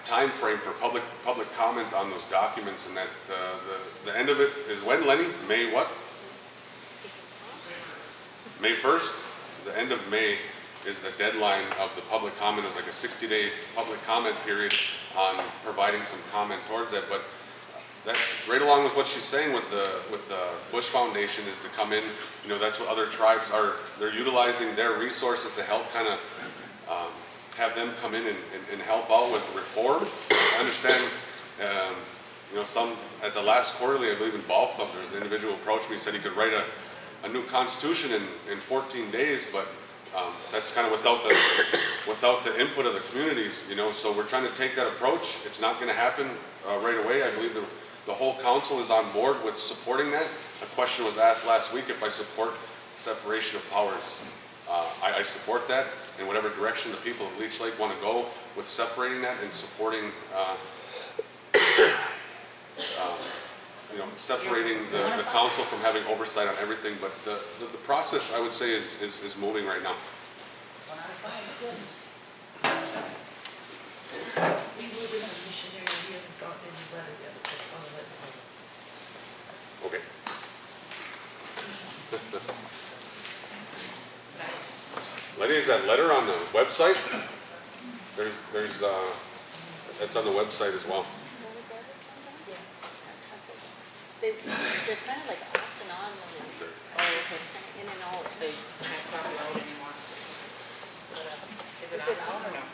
S8: time frame for public comment on those documents, and that the end of it is when, Lenny? May what? May 1st? The end of May is the deadline of the public comment. It was like a 60-day public comment period on providing some comment towards that. But that, right along with what she's saying with the Bush Foundation, is to come in, you know, that's what other tribes are, they're utilizing their resources to help kind of have them come in and help out with reform. I understand, you know, some, at the last quarterly, I believe in Ball Club, there was an individual approached me, said he could write a new constitution in 14 days, but that's kind of without the input of the communities, you know, so we're trying to take that approach. It's not going to happen right away. I believe the whole council is on board with supporting that. A question was asked last week if I support separation of powers. I support that in whatever direction the people of Leech Lake want to go with separating that and supporting, you know, separating the council from having oversight on everything. But the process, I would say, is moving right now. Okay. Lenny, is that letter on the website? There's that's on the website as well.
S1: They're kind of like off and on. Oh, okay. In and out. They can't copy out anymore. Is it on or no?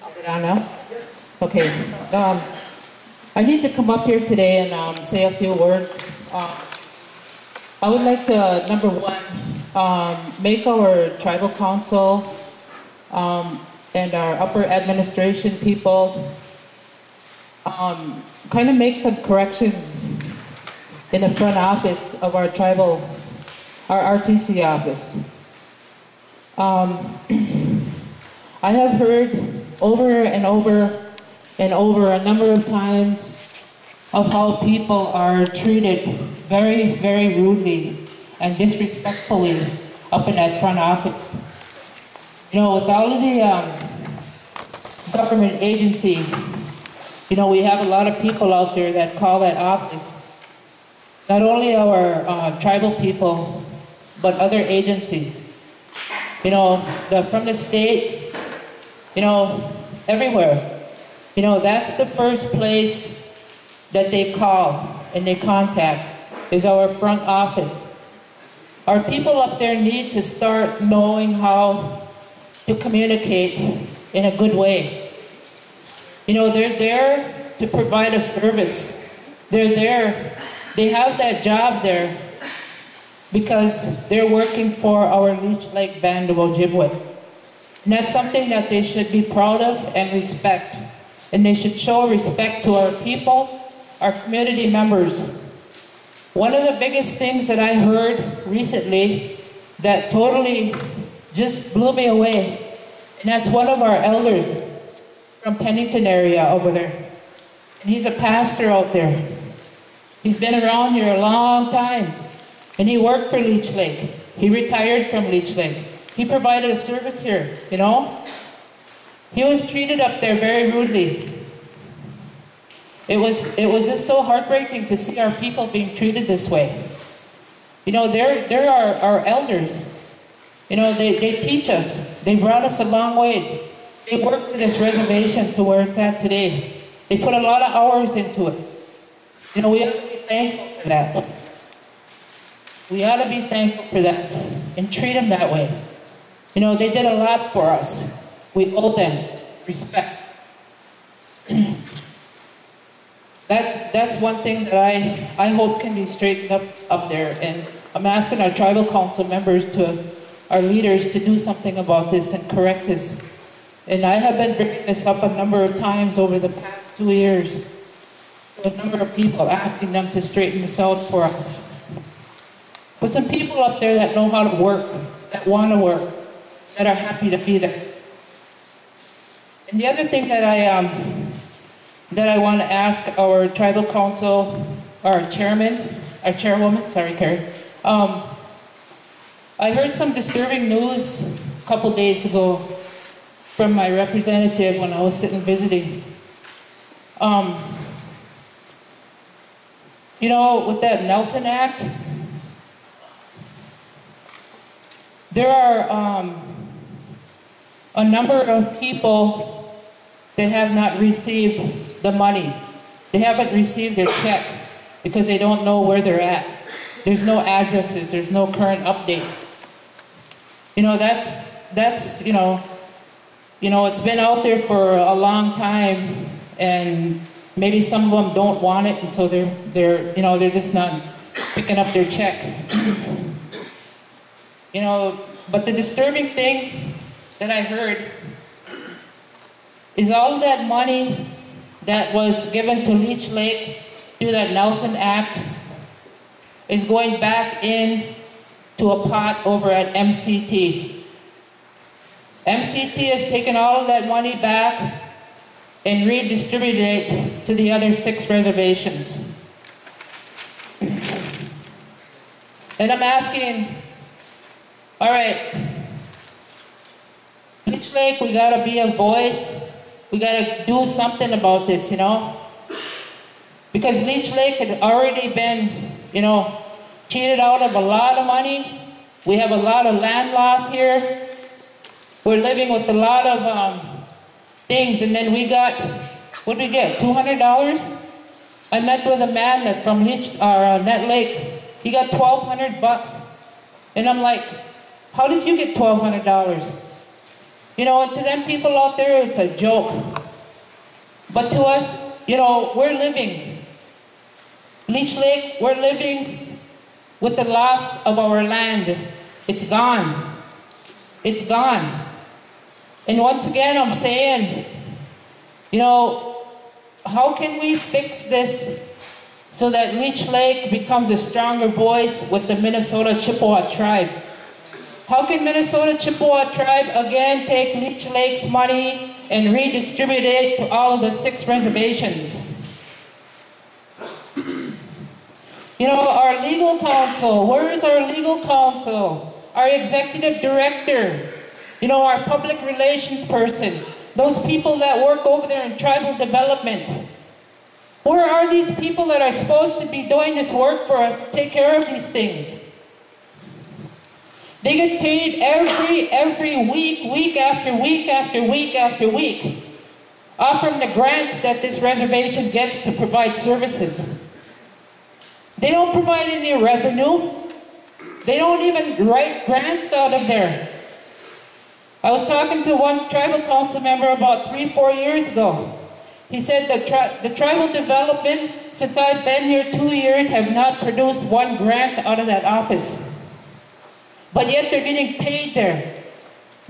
S14: Is it on now? Okay. I need to come up here today and say a few words. I would like to, number one, make our tribal council and our upper administration people kind of make some corrections in the front office of our our RTC office. I have heard over and over and over a number of times of how people are treated very, very rudely and disrespectfully up in that front office. You know, with all of the government agency, you know, we have a lot of people out there that call that office, not only our tribal people, but other agencies. You know, from the state, you know, everywhere. You know, that's the first place that they call and they contact is our front office. Our people up there need to start knowing how to communicate in a good way. You know, they're there to provide a service. They're there, they have that job there because they're working for our Leech Lake Band of Ojibwe. And that's something that they should be proud of and respect. And they should show respect to our people, our community members. One of the biggest things that I heard recently that totally just blew me away, and that's one of our elders from Pennington area over there. And he's a pastor out there. He's been around here a long time, and he worked for Leech Lake. He retired from Leech Lake. He provided a service here, you know? He was treated up there very rudely. It was just so heartbreaking to see our people being treated this way. You know, they're our elders. You know, they teach us. They brought us a long ways. They worked for this reservation to where it's at today. They put a lot of hours into it. You know, we have to be thankful for that. We ought to be thankful for that and treat them that way. You know, they did a lot for us. We owe them respect. That's one thing that I hope can be straightened up there. And I'm asking our tribal council members, our leaders, to do something about this and correct this. And I have been bringing this up a number of times over the past 2 years to a number of people, asking them to straighten this out for us. But some people up there that know how to work, that want to work, that are happy to be there. And the other thing that I want to ask our tribal council, our chairwoman, sorry, Carrie. I heard some disturbing news a couple days ago from my representative when I was sitting visiting. You know, with that Nelson Act, there are a number of people that have not received the money. They haven't received their check because they don't know where they're at. There's no addresses, there's no current update. You know, that's you know, it's been out there for a long time, and maybe some of them don't want it, and so they're just not picking up their check. You know, but the disturbing thing that I heard is all of that money that was given to Leech Lake through that Nelson Act is going back in to a pot over at MCT. MCT has taken all of that money back and redistributed it to the other 6 reservations. And I'm asking, all right, Leech Lake, we gotta be a voice. We gotta do something about this, you know? Because Leech Lake had already been, cheated out of a lot of money. We have a lot of land loss here. We're living with a lot of things, and then we got, what did we get, $200? I met with a man from Net Lake. He got $1,200. And I'm like, how did you get $1,200? You know, and to them people out there, it's a joke. But to us, we're living. Leech Lake, we're living with the loss of our land. It's gone. It's gone. And once again, I'm saying, how can we fix this so that Leech Lake becomes a stronger voice with the Minnesota Chippewa tribe? How can Minnesota Chippewa tribe again take Leech Lake's money and redistribute it to all of the 6 reservations? Our legal counsel, where is our legal counsel? Our executive director, our public relations person, those people that work over there in tribal development. Where are these people that are supposed to be doing this work for us to take care of these things? They get paid every week after week after week after week, from the grants that this reservation gets to provide services. They don't provide any revenue. They don't even write grants out of there. I was talking to one tribal council member about 3-4 years ago. He said the tribal development, since I've been here 2 years, have not produced 1 grant out of that office. But yet they're getting paid there.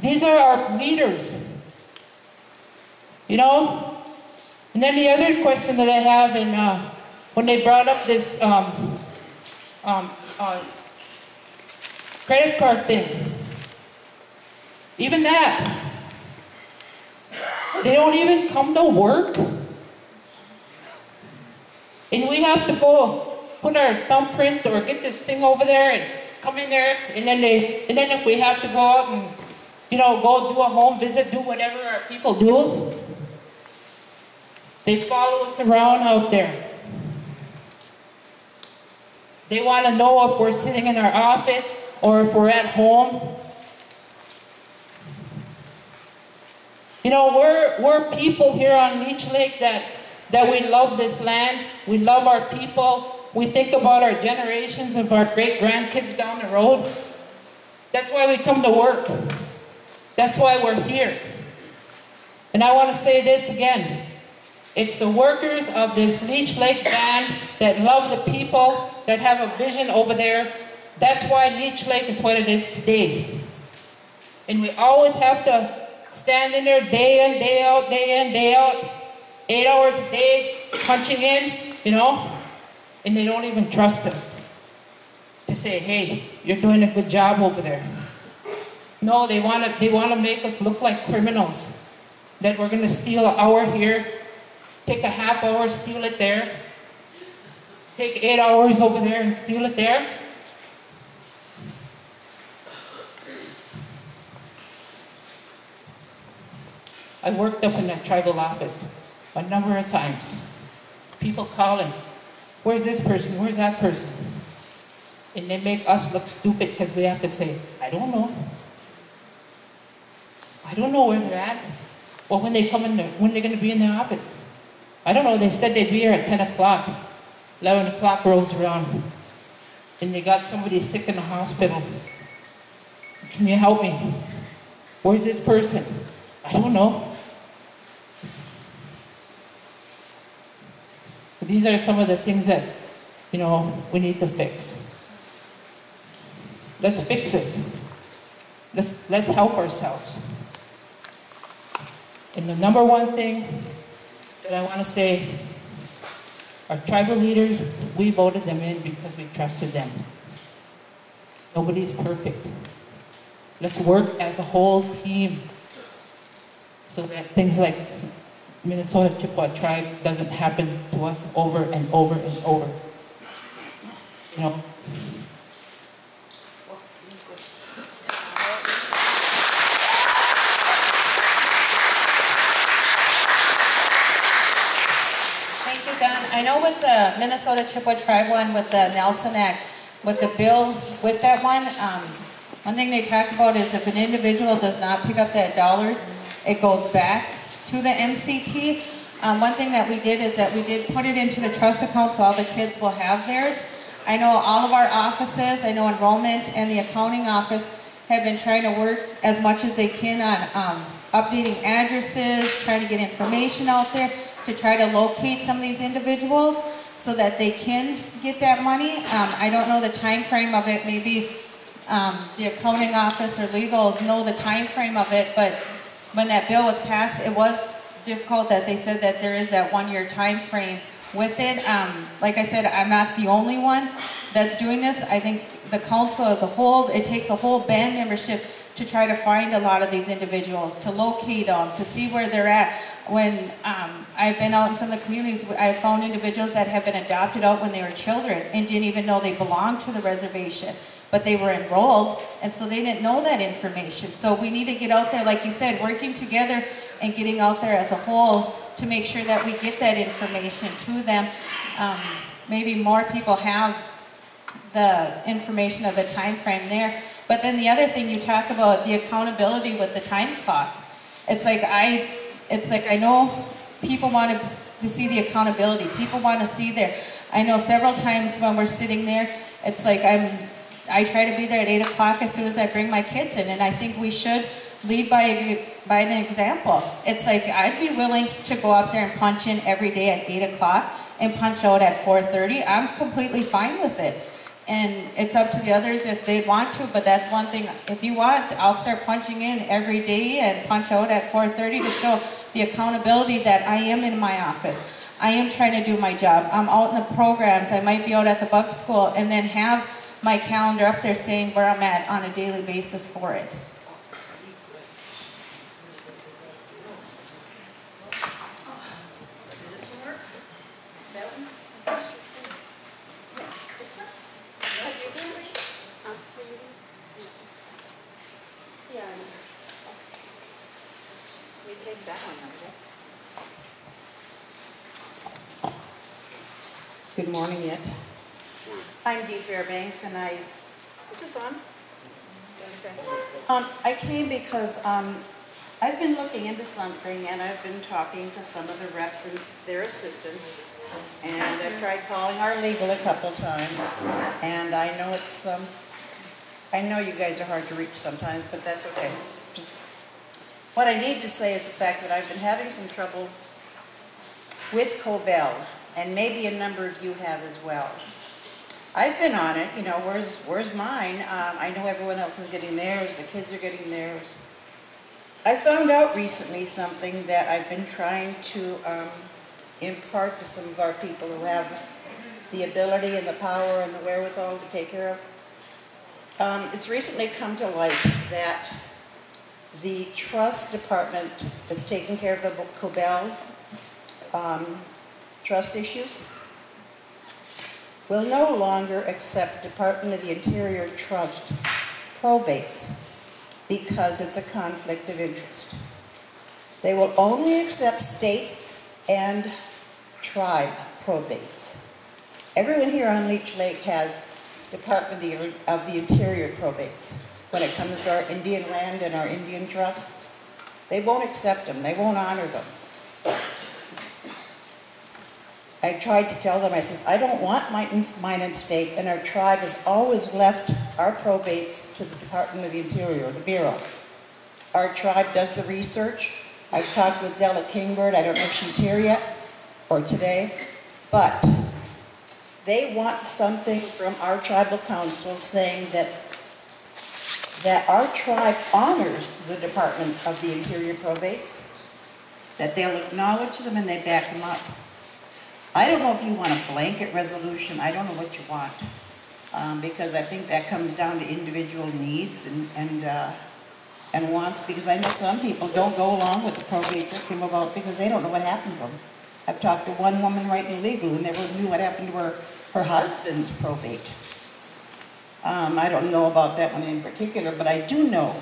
S14: These are our leaders. And then the other question that I have, when they brought up this credit card thing, even that, they don't even come to work. And we have to go put our thumbprint or get this thing over there and come in there, and then if we have to go out and, go do a home visit, do whatever our people do, they follow us around out there. They want to know if we're sitting in our office or if we're at home. We're people here on Leech Lake that we love this land, we love our people, we think about our generations of our great-grandkids down the road. That's why we come to work. That's why we're here. And I want to say this again. It's the workers of this Leech Lake band that love the people, that have a vision over there. That's why Leech Lake is what it is today. And we always have to stand in there day in, day out, day in, day out, 8 hours a day, punching in, and they don't even trust us to say, hey, you're doing a good job over there. No, they want to make us look like criminals, that we're going to steal an hour here, take a half hour, steal it there, take 8 hours over there and steal it there. I worked up in that tribal office a number of times. People calling, where's this person, where's that person? And they make us look stupid because we have to say, I don't know. I don't know where they're at. Or when they come in there, when they're going to be in their office. I don't know, they said they'd be here at 10 o'clock. 11 o'clock rolls around. And they got somebody sick in the hospital. Can you help me? Where's this person? I don't know. These are some of the things that, you know, we need to fix. Let's fix this. Let's help ourselves. And the number one thing that I want to say, our tribal leaders, we voted them in because we trusted them. Nobody's perfect. Let's work as a whole team so that things like Minnesota Chippewa tribe doesn't happen to us over and over and over. You know.
S1: Thank you, Don. I know with the Minnesota Chippewa Tribe one, with the Nelson Act, with the bill, with that one thing they talked about is if an individual does not pick up that dollars, it goes back to the MCT. One thing that we did is that we did put it into the trust account so all the kids will have theirs. I know all of our offices, I know enrollment and the accounting office have been trying to work as much as they can on updating addresses, trying to get information out there to try to locate some of these individuals so that they can get that money. I don't know the time frame of it. Maybe the accounting office or legal know the time frame of it, but when that bill was passed, it was difficult that they said that there is that 1 year time frame with it. Like I said, I'm not the only one that's doing this. I think the council as a whole, it takes a whole band membership to try to find a lot of these individuals, to locate them, to see where they're at. When I've been out in some of the communities, I found individuals that have been adopted out when they were children and didn't even know they belonged to the reservation, but they were enrolled, and so they didn't know that information. So we need to get out there, like you said, working together and getting out there as a whole to make sure that we get that information to them. Maybe more people have the information of the time frame there. But then the other thing you talk about, the accountability with the time clock. It's like I know people want to see the accountability. People want to see there. I know several times when we're sitting there, it's like I try to be there at 8 o'clock as soon as I bring my kids in, and I think we should lead by an example. It's like I'd be willing to go out there and punch in every day at 8 o'clock and punch out at 4:30. I'm completely fine with it. And it's up to the others if they want to, but that's one thing. If you want, I'll start punching in every day and punch out at 4:30 to show the accountability that I am in my office. I am trying to do my job. I'm out in the programs. I might be out at the Bug School and then have my calendar up there saying where I'm at on a daily basis for it.
S15: Good morning yet. I'm Dee Fairbanks and is this on? Okay. I came because I've been looking into something and I've been talking to some of the reps and their assistants, and I tried calling our legal a couple times, and I know I know you guys are hard to reach sometimes, but that's okay. It's just what I need to say is the fact that I've been having some trouble with Cobell, and maybe a number of you have as well. I've been on it, you know, where's mine? I know everyone else is getting theirs, the kids are getting theirs. I found out recently something that I've been trying to impart to some of our people who have the ability and the power and the wherewithal to take care of. It's recently come to light that the trust department that's taking care of the Cobell trust issues will no longer accept Department of the Interior trust probates because it's a conflict of interest. They will only accept state and tribe probates. Everyone here on Leech Lake has Department of the Interior probates. When it comes to our Indian land and our Indian trusts, they won't accept them, they won't honor them. I tried to tell them, I says, I don't want mine and state, and our tribe has always left our probates to the Department of the Interior, the Bureau. Our tribe does the research. I've talked with Della Kingbird, I don't know if she's here yet, or today, but they want something from our tribal council saying that our tribe honors the Department of the Interior probates, that they'll acknowledge them and they back them up. I don't know if you want a blanket resolution, I don't know what you want, because I think that comes down to individual needs and wants, because I know some people don't go along with the probates that came about because they don't know what happened to them. I've talked to one woman writing legal who never knew what happened to her husband's probate. I don't know about that one in particular, but I do know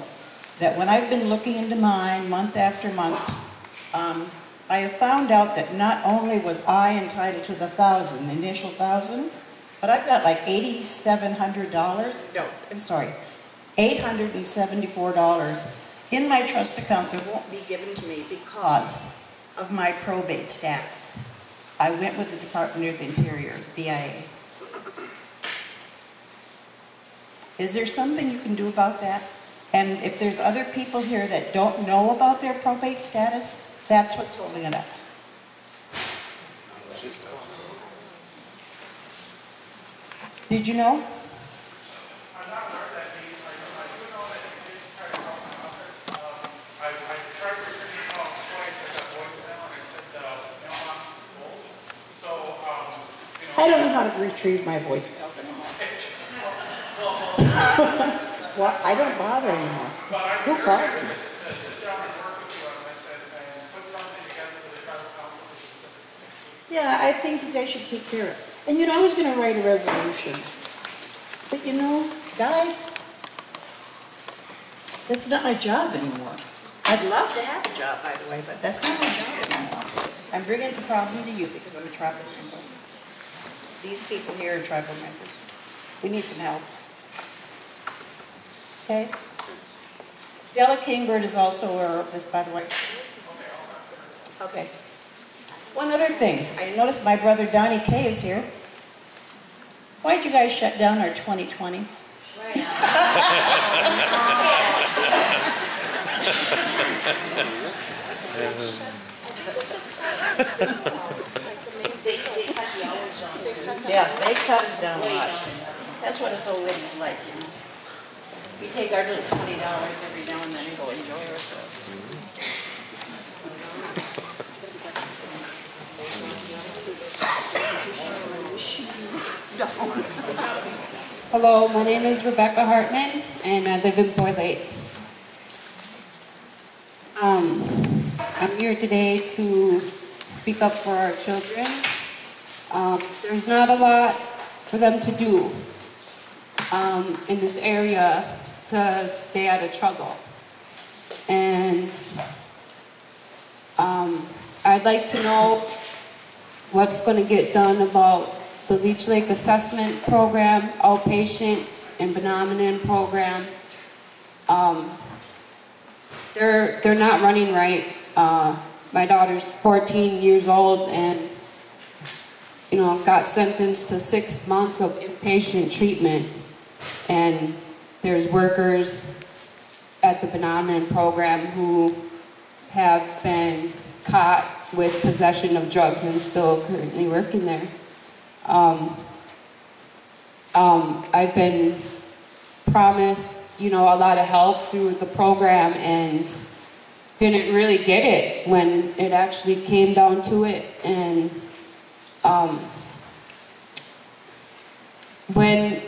S15: that when I've been looking into mine month after month, I have found out that not only was I entitled to the $1,000, the initial $1,000, but I've got like $8,700, no, I'm sorry, $874 in my trust account that won't be given to me because of my probate status. I went with the Department of the Interior, the BIA. Is there something you can do about that? And if there's other people here that don't know about their probate status, that's what's holding it up. Did you know? I don't know how to retrieve my voicemail anymore. Well, I don't bother anymore. Who calls me? Yeah, I think you guys should take care of it. And you know, I was going to write a resolution. But you know, guys, that's not my job anymore. I'd love to have a job, by the way, but that's not my job anymore. I'm bringing the problem to you because I'm a tribal member. These people here are tribal members. We need some help. Okay? Della Kingbird is also aware of this, by the way. Okay. One other thing. I noticed my brother Donnie Kay is here. Why'd you guys shut down our 2020? Yeah, they cut us down a lot. That's what us old ladies like, you know. We take our little $20 every now and then and go enjoy ourselves.
S16: Hello, my name is Rebecca Hartman, and I live in Boy Lake. I'm here today to speak up for our children. There's not a lot for them to do in this area to stay out of trouble. And I'd like to know what's going to get done about the Leech Lake Assessment Program, outpatient and phenomenon program. They're not running right. My daughter's 14 years old and got sentenced to 6 months of inpatient treatment. And there's workers at the phenomenon program who have been caught with possession of drugs and still currently working there. I've been promised, a lot of help through the program and didn't really get it when it actually came down to it. And when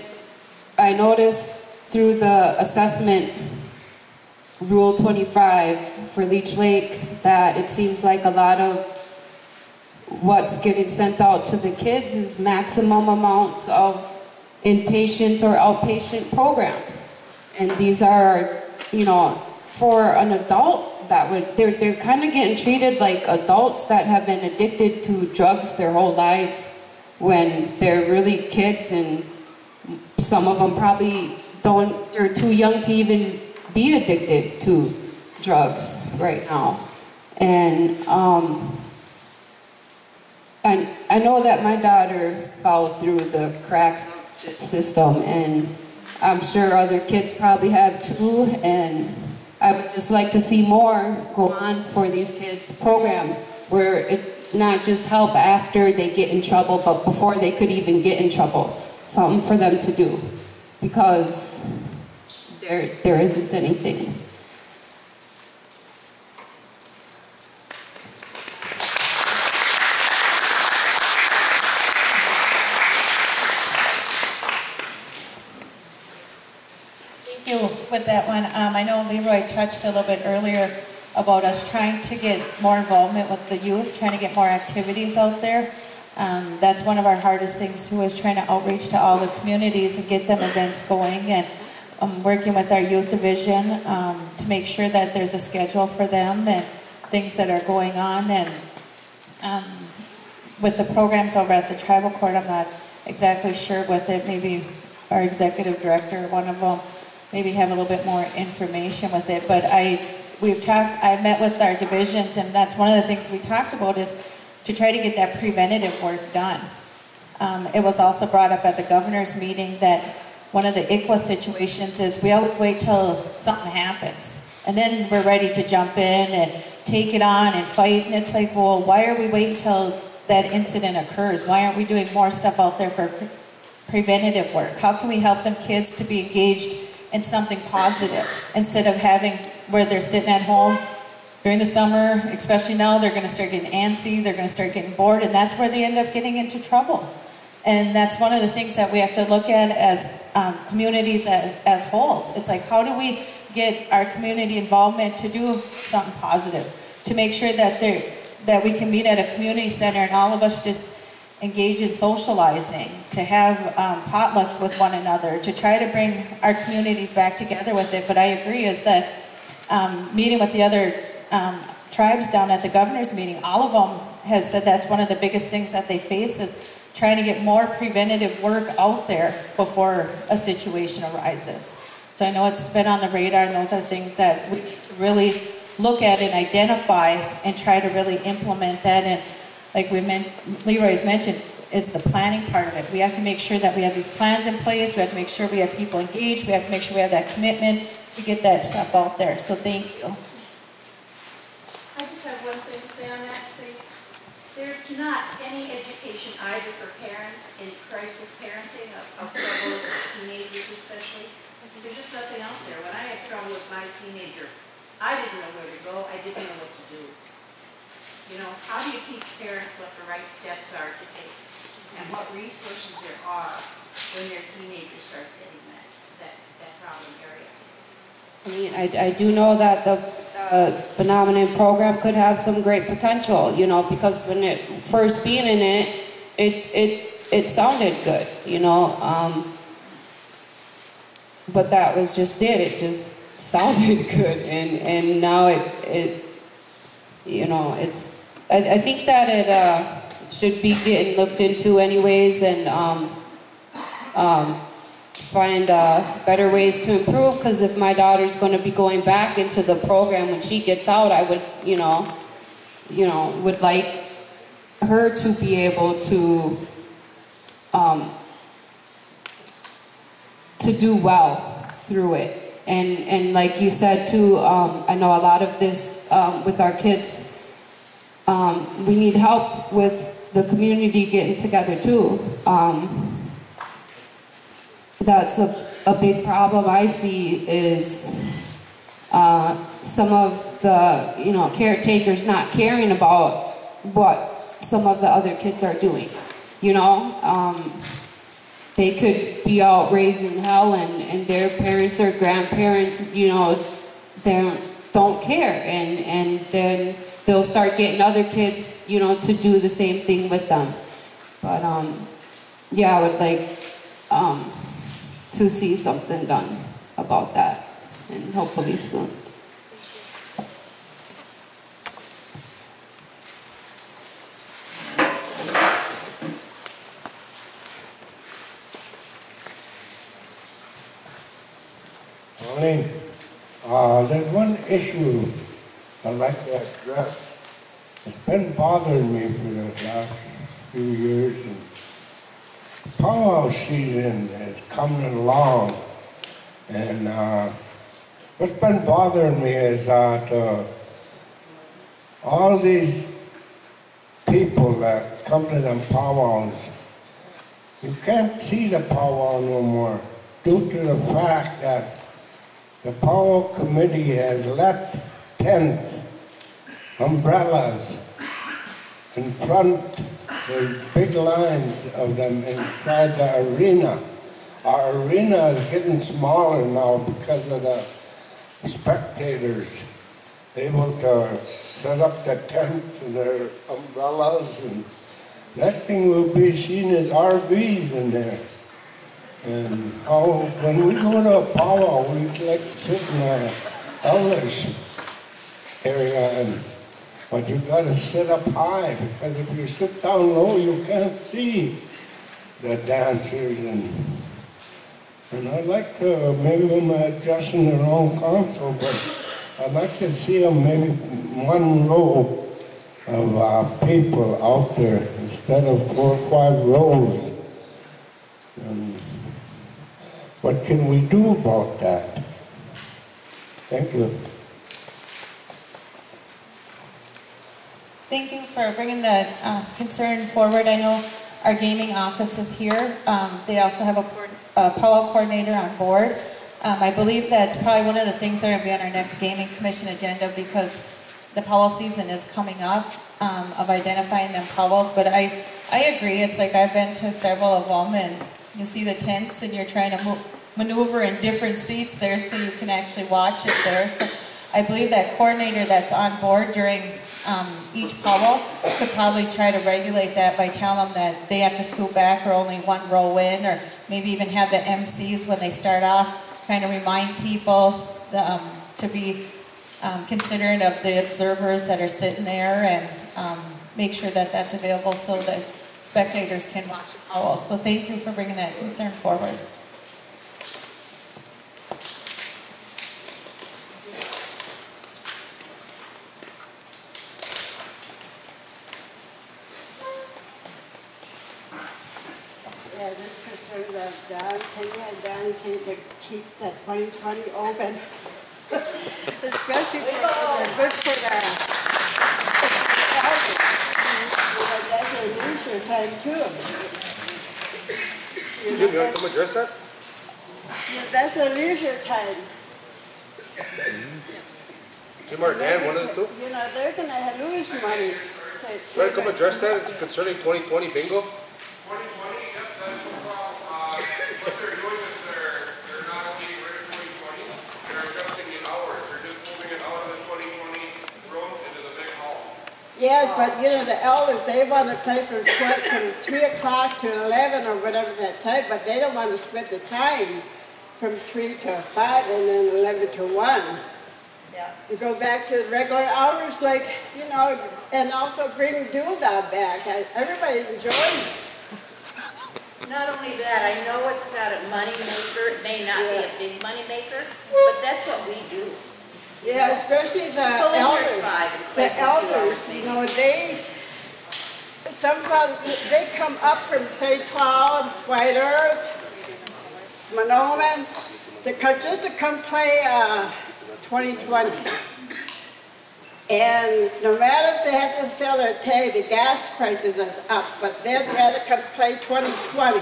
S16: I noticed through the assessment Rule 25 for Leech Lake that it seems like a lot of what's getting sent out to the kids is maximum amounts of inpatient or outpatient programs. And these are, for an adult, they're kind of getting treated like adults that have been addicted to drugs their whole lives when they're really kids, and some of them probably they're too young to even be addicted to drugs right now. And I know that my daughter fell through the cracks of the system, and I'm sure other kids probably have too, and I would just like to see more go on for these kids' programs where it's not just help after they get in trouble, but before they could even get in trouble. Something for them to do, because there isn't anything.
S1: With that one, I know Leroy touched a little bit earlier about us trying to get more involvement with the youth, trying to get more activities out there. That's one of our hardest things too, is trying to outreach to all the communities and get them events going, and working with our youth division to make sure that there's a schedule for them and things that are going on. And with the programs over at the tribal court, I'm not exactly sure with it. Maybe our executive director, one of them, maybe have a little bit more information with it. But I've met with our divisions, and that's one of the things we talked about, is to try to get that preventative work done. It was also brought up at the governor's meeting that one of the ICWA situations is we always wait till something happens, and then we're ready to jump in and take it on and fight. And it's like, well, why are we waiting till that incident occurs? Why aren't we doing more stuff out there for preventative work? How can we help them kids to be engaged in something positive, instead of having where they're sitting at home during the summer, especially now, they're going to start getting antsy, they're going to start getting bored, and that's where they end up getting into trouble. And that's one of the things that we have to look at as communities as wholes. It's like, how do we get our community involvement to do something positive, to make sure that we can meet at a community center and all of us just engage in socializing, to have potlucks with one another, to try to bring our communities back together with it. But I agree is that meeting with the other tribes down at the governor's meeting, all of them has said that's one of the biggest things that they face, is trying to get more preventative work out there before a situation arises. So I know it's been on the radar, and those are things that we need to really look at and identify and try to really implement that. And like Leroy's mentioned, it's the planning part of it. We have to make sure that we have these plans in place. We have to make sure we have people engaged. We have to make sure we have that commitment to get that stuff out there. So thank you.
S17: I just have one thing to say on that, please. There's not any education either for parents in crisis parenting of trouble with teenagers especially. There's just nothing out there. When I had trouble with my teenager, I didn't know where to go. I didn't know what to do. You know, how do you teach parents what the right steps are to take, and what resources there are when your teenager starts hitting that problem area?
S16: I mean, I do know that the phenomenon program could have some great potential, you know, because when it first being in it sounded good, you know, but that was just it. It just sounded good, and now it you know, I think that it should be getting looked into anyways, and find better ways to improve, because if my daughter's going to be going back into the program when she gets out, I would, would like her to be able to do well through it. And like you said too, I know a lot of this with our kids, we need help with the community getting together too. That's a big problem I see, is some of the caretakers not caring about what some of the other kids are doing. They could be out raising hell, and their parents or grandparents, they don't care, and then they'll start getting other kids, to do the same thing with them. But yeah, I would like to see something done about that, and hopefully soon.
S6: Morning. There's one issue I'd like to address. It's been bothering me for the last few years. And powwow season is coming along. And what's been bothering me is that all these people that come to them powwows, you can't see the powwow no more due to the fact that the powwow committee has left tents, umbrellas in front. There's big lines of them inside the arena. Our arena is getting smaller now because of the spectators able to set up the tents and their umbrellas, and that thing will be seen as RVs in there. And when we go to a powwow, we like to sit in the elders area, but you got to sit up high, because if you sit down low, you can't see the dancers. And I'd like to, maybe I'm adjusting the wrong console, but I'd like to see them maybe one row of people out there instead of 4 or 5 rows. And what can we do about that? Thank you.
S1: Thank you for bringing the concern forward. I know our gaming office is here. They also have a powwow coordinator on board. I believe that's probably one of the things that are going to be on our next gaming commission agenda, because the powwow season is coming up, of identifying them powwows. But I agree. It's like I've been to several of them, and you see the tents, and you're trying to maneuver in different seats there so you can actually watch it there. So I believe that coordinator that's on board during each powwow could probably try to regulate that by telling them that they have to scoot back or only one row in, or maybe even have the MCs when they start off kind of remind people to be considerate of the observers that are sitting there, and make sure that that's available so that spectators can watch the powwow. So thank you for bringing that concern forward.
S18: This concern of Don, can you keep that 2020 open? Especially for good for the but that's their leisure time too.
S9: Jim, you want to come address that?
S18: Yeah, that's their leisure time.
S9: Jim or Dan, one of the two?
S18: You know, they're going to lose money.
S9: You want to come address that? It's concerning 2020 bingo?
S8: 2020, yep, that's no problem. What they're doing is they're not only getting rid of 2020, they're adjusting the hours. They're just moving it out of the 2020 room into the big hall.
S18: Yes, but you know, the elders, they want to play from 3 o'clock to 11 or whatever that time, but they don't want to split the time from 3 to 5 and then 11 to 1. Yeah. You go back to the regular hours, like, you know, and also bring Doodah back. Everybody enjoys it.
S17: Not only that, I know it's not a money maker, it may not be a big money maker, but that's what we do.
S18: Yeah, especially the elders. The elders, you know, they come up from St. Cloud, White Earth, Monoman, just to come play 2020. And no matter if they have to fill their tag, the gas prices is up, but they'd rather come play 2020.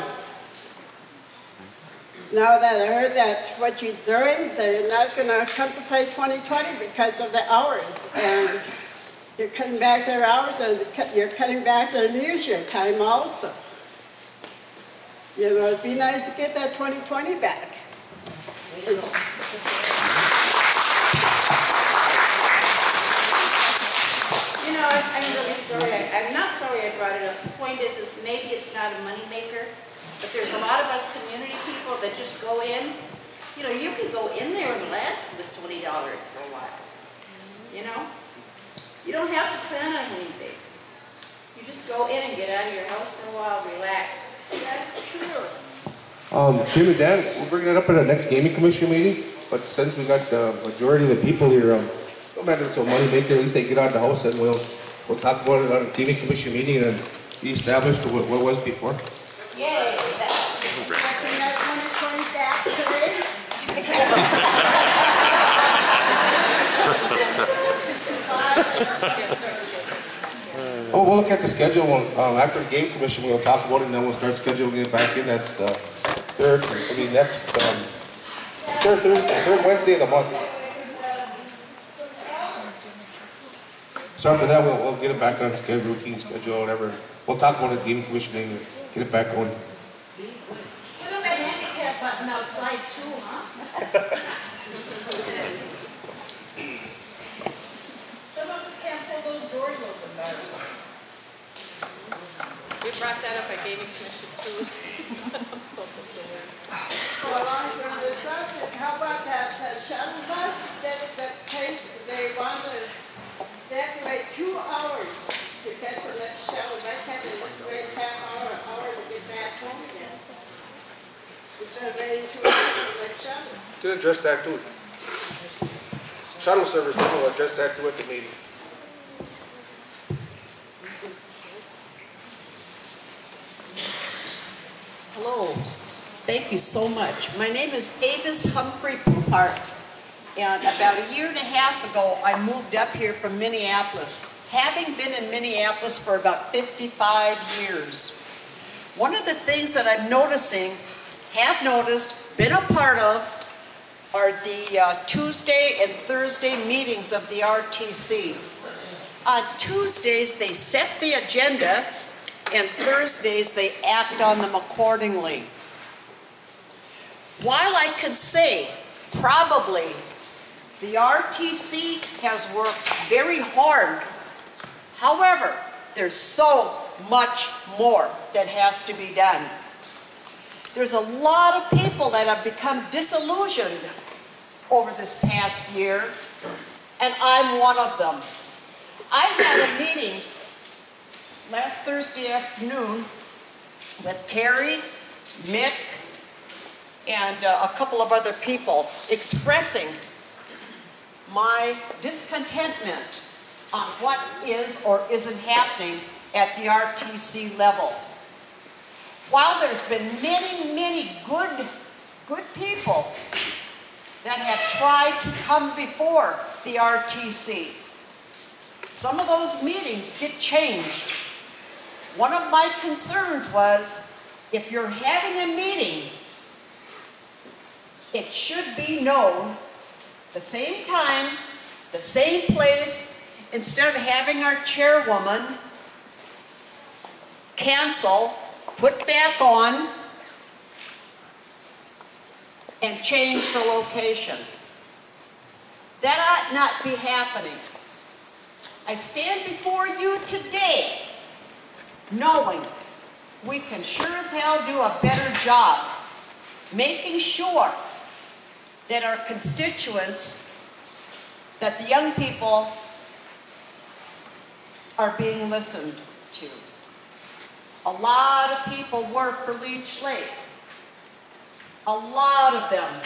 S18: Now that I heard that's what you're doing, they're not going to come to play 2020 because of the hours. And you're cutting back their hours, and you're cutting back their leisure time also. You know, it'd be nice to get that 2020 back.
S17: You know, I'm really sorry. I'm not sorry I brought it up. The point is maybe it's not a money maker, but there's a lot of us community people that just go in. You know, you can go in there and last with $20 for a while. You know? You don't have to plan on anything. You just go in and get out of your house for a while, relax. That's true.
S9: Jim and Dan, we're bringing it up at our next gaming commission meeting. But since we got the majority of the people here, no matter if it's a money maker, at least they get out of the house and we'll talk about it on a gaming commission meeting and be established to what was before.
S18: Yay! Reckon that one is going back today?
S9: Oh, we'll look at the schedule. After the game commission, we'll talk about it and then we'll start scheduling it back in. That's the third Wednesday of the month. So after that, we'll get it back on schedule, routine schedule, whatever. We'll talk about the game commission and get it back going.
S17: Put up a handicap button outside too, huh? Some of us can't pull those doors open by ourselves.
S19: We brought that up at gaming commission too.
S18: So along from the subject, how about that shuttle bus that they want to evacuate 2 hours to catch the next shuttle? That kind of wait half hour to get back home again. Instead of waiting 2 hours for the next shuttle.
S9: To address that too. Shuttle service, we'll address that too at the meeting.
S20: Hello, thank you so much. My name is Avis Humphrey Poupart, and about a year and a half ago, I moved up here from Minneapolis, having been in Minneapolis for about 55 years. One of the things that I'm noticing, have noticed, been a part of, are the Tuesday and Thursday meetings of the RTC. On Tuesdays, they set the agenda, and Thursdays they act on them accordingly. While I could say probably the RTC has worked very hard, however, there's so much more that has to be done. There's a lot of people that have become disillusioned over this past year, and I'm one of them. I had a meeting last Thursday afternoon with Carrie, Mick, and a couple of other people expressing my discontentment on what is or isn't happening at the RTC level. While there's been many, many good people that have tried to come before the RTC, some of those meetings get changed. One of my concerns was, if you're having a meeting, it should be known the same time, the same place, instead of having our chairwoman cancel, put back on, and change the location. That ought not be happening. I stand before you today knowing we can sure as hell do a better job making sure that our constituents, that the young people are being listened to. A lot of people work for Leech Lake. A lot of them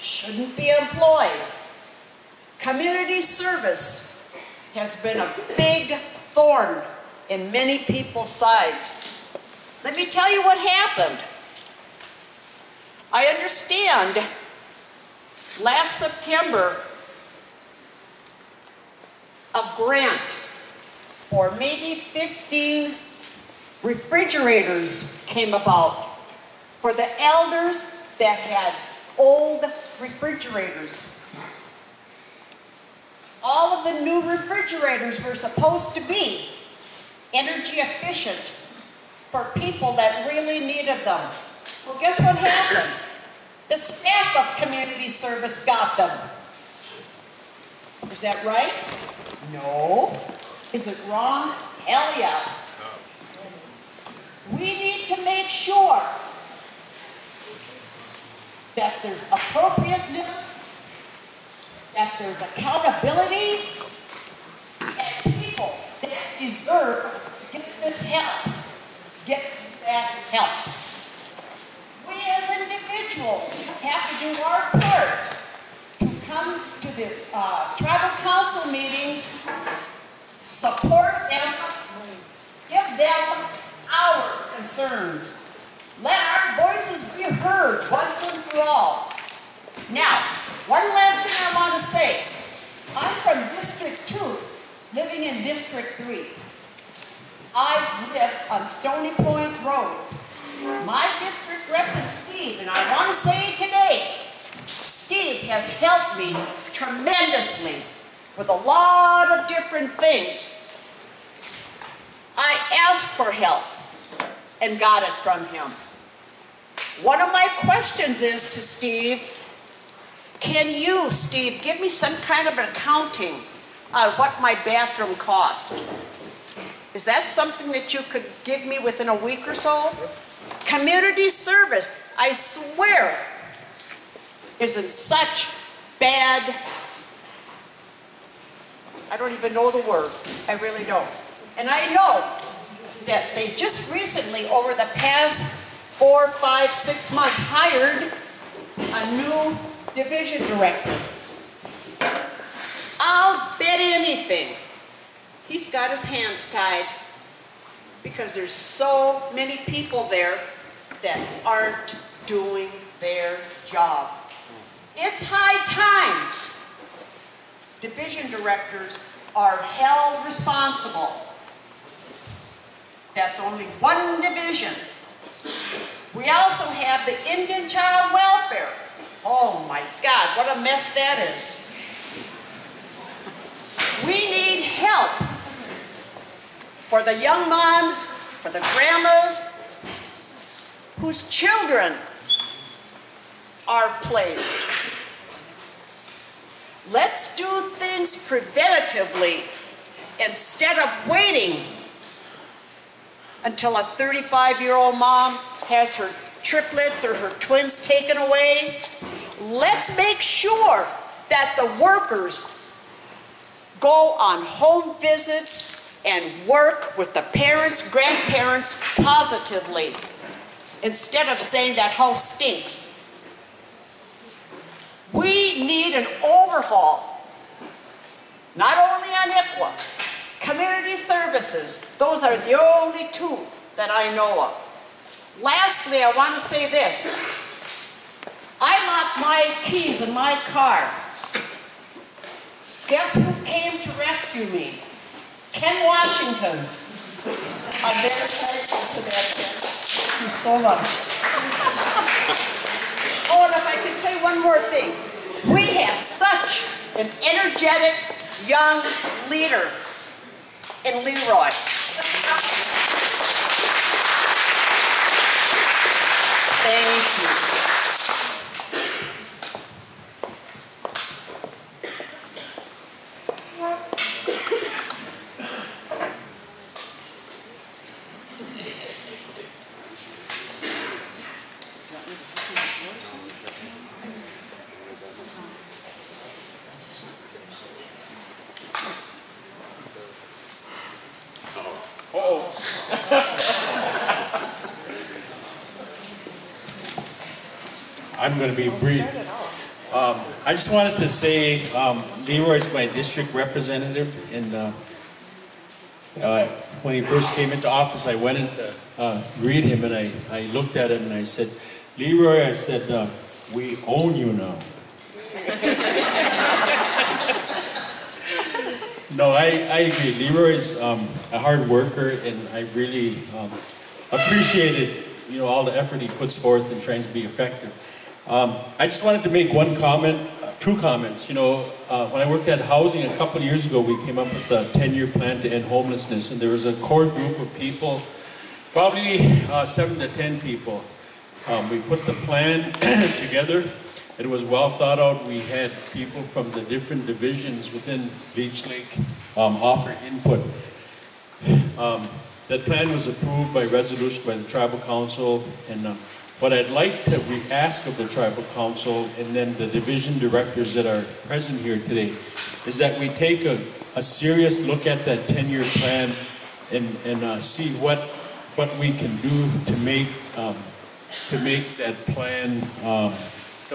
S20: shouldn't be employed. Community service has been a big thorn in many people's sides. Let me tell you what happened. I understand last September a grant for maybe 15 refrigerators came about for the elders that had old refrigerators. All of the new refrigerators were supposed to be energy efficient for people that really needed them. Well, guess what happened? The staff of community service got them. Is that right? No. Is it wrong? Hell yeah. We need to make sure that there's appropriateness, that there's accountability, and people that deserve to get this help, get that help. We as individuals have to do our part the tribal council meetings, support them, give them our concerns. Let our voices be heard once and for all. Now, one last thing I want to say. I'm from District 2, living in District 3. I live on Stony Point Road. My district rep is Steve, and I want to say today, Steve has helped me tremendously with a lot of different things. I asked for help and got it from him. One of my questions is to Steve, can you, Steve, give me some kind of an accounting on what my bathroom cost? Is that something that you could give me within a week or so? Community service, I swear, is in such bad, I don't even know the word. I really don't. And I know that they just recently, over the past 4, 5, 6 months, hired a new division director. I'll bet anything he's got his hands tied because there's so many people there that aren't doing their job. It's high time division directors are held responsible. That's only one division. We also have the Indian Child Welfare. Oh my God, what a mess that is. We need help for the young moms, for the grandmas, whose children are placed. Let's do things preventatively instead of waiting until a 35-year-old mom has her triplets or her twins taken away. Let's make sure that the workers go on home visits and work with the parents, grandparents positively instead of saying that house stinks. We need an overhaul, not only on IPWA, community services. Those are the only two that I know of. Lastly, I want to say this. I locked my keys in my car. Guess who came to rescue me? Ken Washington. I'm very thankful to that, Ken. Thank you so much. Oh, and if I could say one more thing. We have such an energetic young leader in Leroy. Thank you.
S21: I'm going to be brief. I just wanted to say Leroy's my district representative, and when he first came into office, I went in to greet him, and I looked at him and I said, Leroy, I said, we own you now. No, I agree. Leroy's a hard worker, and I really appreciated all the effort he puts forth in trying to be effective. I just wanted to make one comment, two comments. When I worked at housing a couple of years ago, we came up with a 10-year plan to end homelessness, and there was a core group of people, probably 7 to 10 people. We put the plan together. It was well thought out. We had people from the different divisions within Leech Lake offer input. That plan was approved by resolution by the Tribal Council, and what I'd like to ask of the Tribal Council and then the division directors that are present here today is that we take a serious look at that 10-year plan and see what we can do to make that plan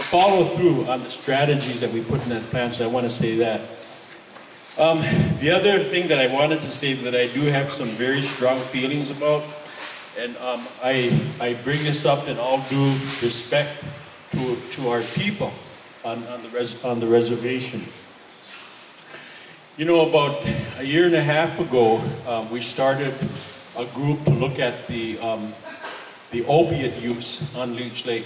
S21: follow through on the strategies that we put in that plan, so I want to say that. The other thing that I wanted to say that I do have some very strong feelings about, and I bring this up in all due respect to our people on the reservation. You know, about a year and a half ago, we started a group to look at the opiate use on Leech Lake.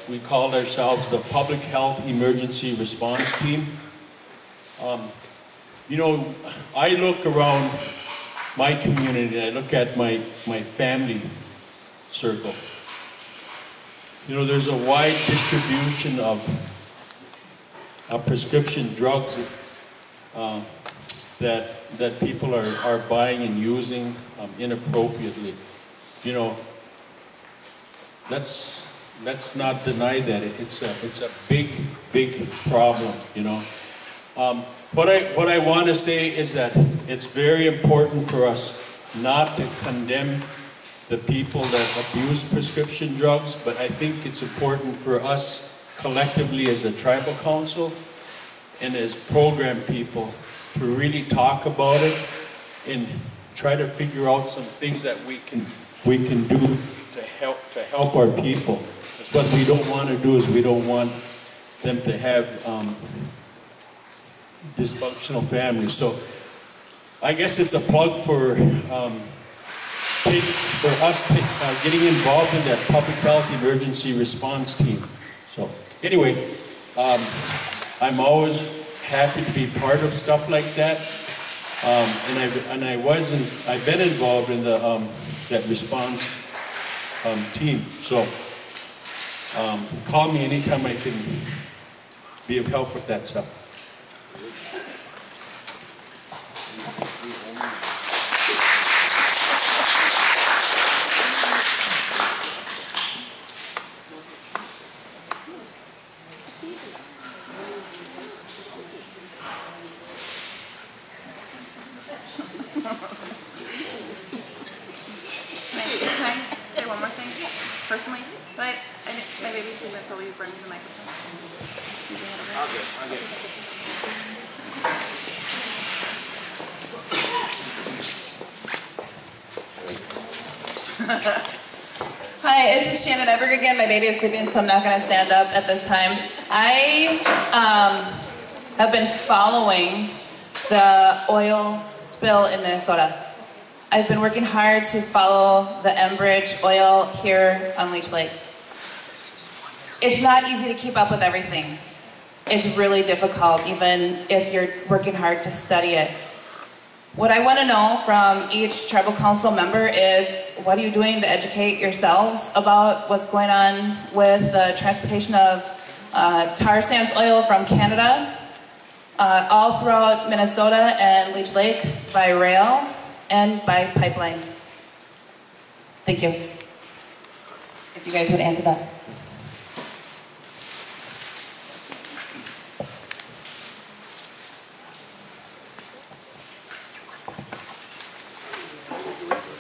S21: We called ourselves the Public Health Emergency Response Team. You know, I look around my community, I look at my family circle. You know, there's a wide distribution of prescription drugs that people are buying and using inappropriately. You know, let's not deny that it's a big problem. You know, what I want to say is that it's very important for us not to condemn the people that abuse prescription drugs, but I think it's important for us collectively as a tribal council and as program people to really talk about it and try to figure out some things that we can do to help our people. Because what we don't want to do is we don't want them to have dysfunctional families. So I guess it's a plug for us getting involved in that public health emergency response team. So anyway, I'm always happy to be part of stuff like that. I've been involved in the that response team. So call me anytime I can be of help with that stuff.
S2: Can I say one more thing? Personally, my baby's sleeping until we bring the microphone.
S8: I'll get it.
S4: Hi, this is Shannon Edberg again. My baby is sleeping, so I'm not going to stand up at this time. I have been following the oil spill in Minnesota. I've been working hard to follow the Enbridge oil here on Leech Lake. It's not easy to keep up with everything. It's really difficult, even if you're working hard to study it. What I want to know from each tribal council member is, what are you doing to educate yourselves about what's going on with the transportation of tar sands oil from Canada all throughout Minnesota and Leech Lake by rail and by pipeline? Thank you. If you guys would answer that.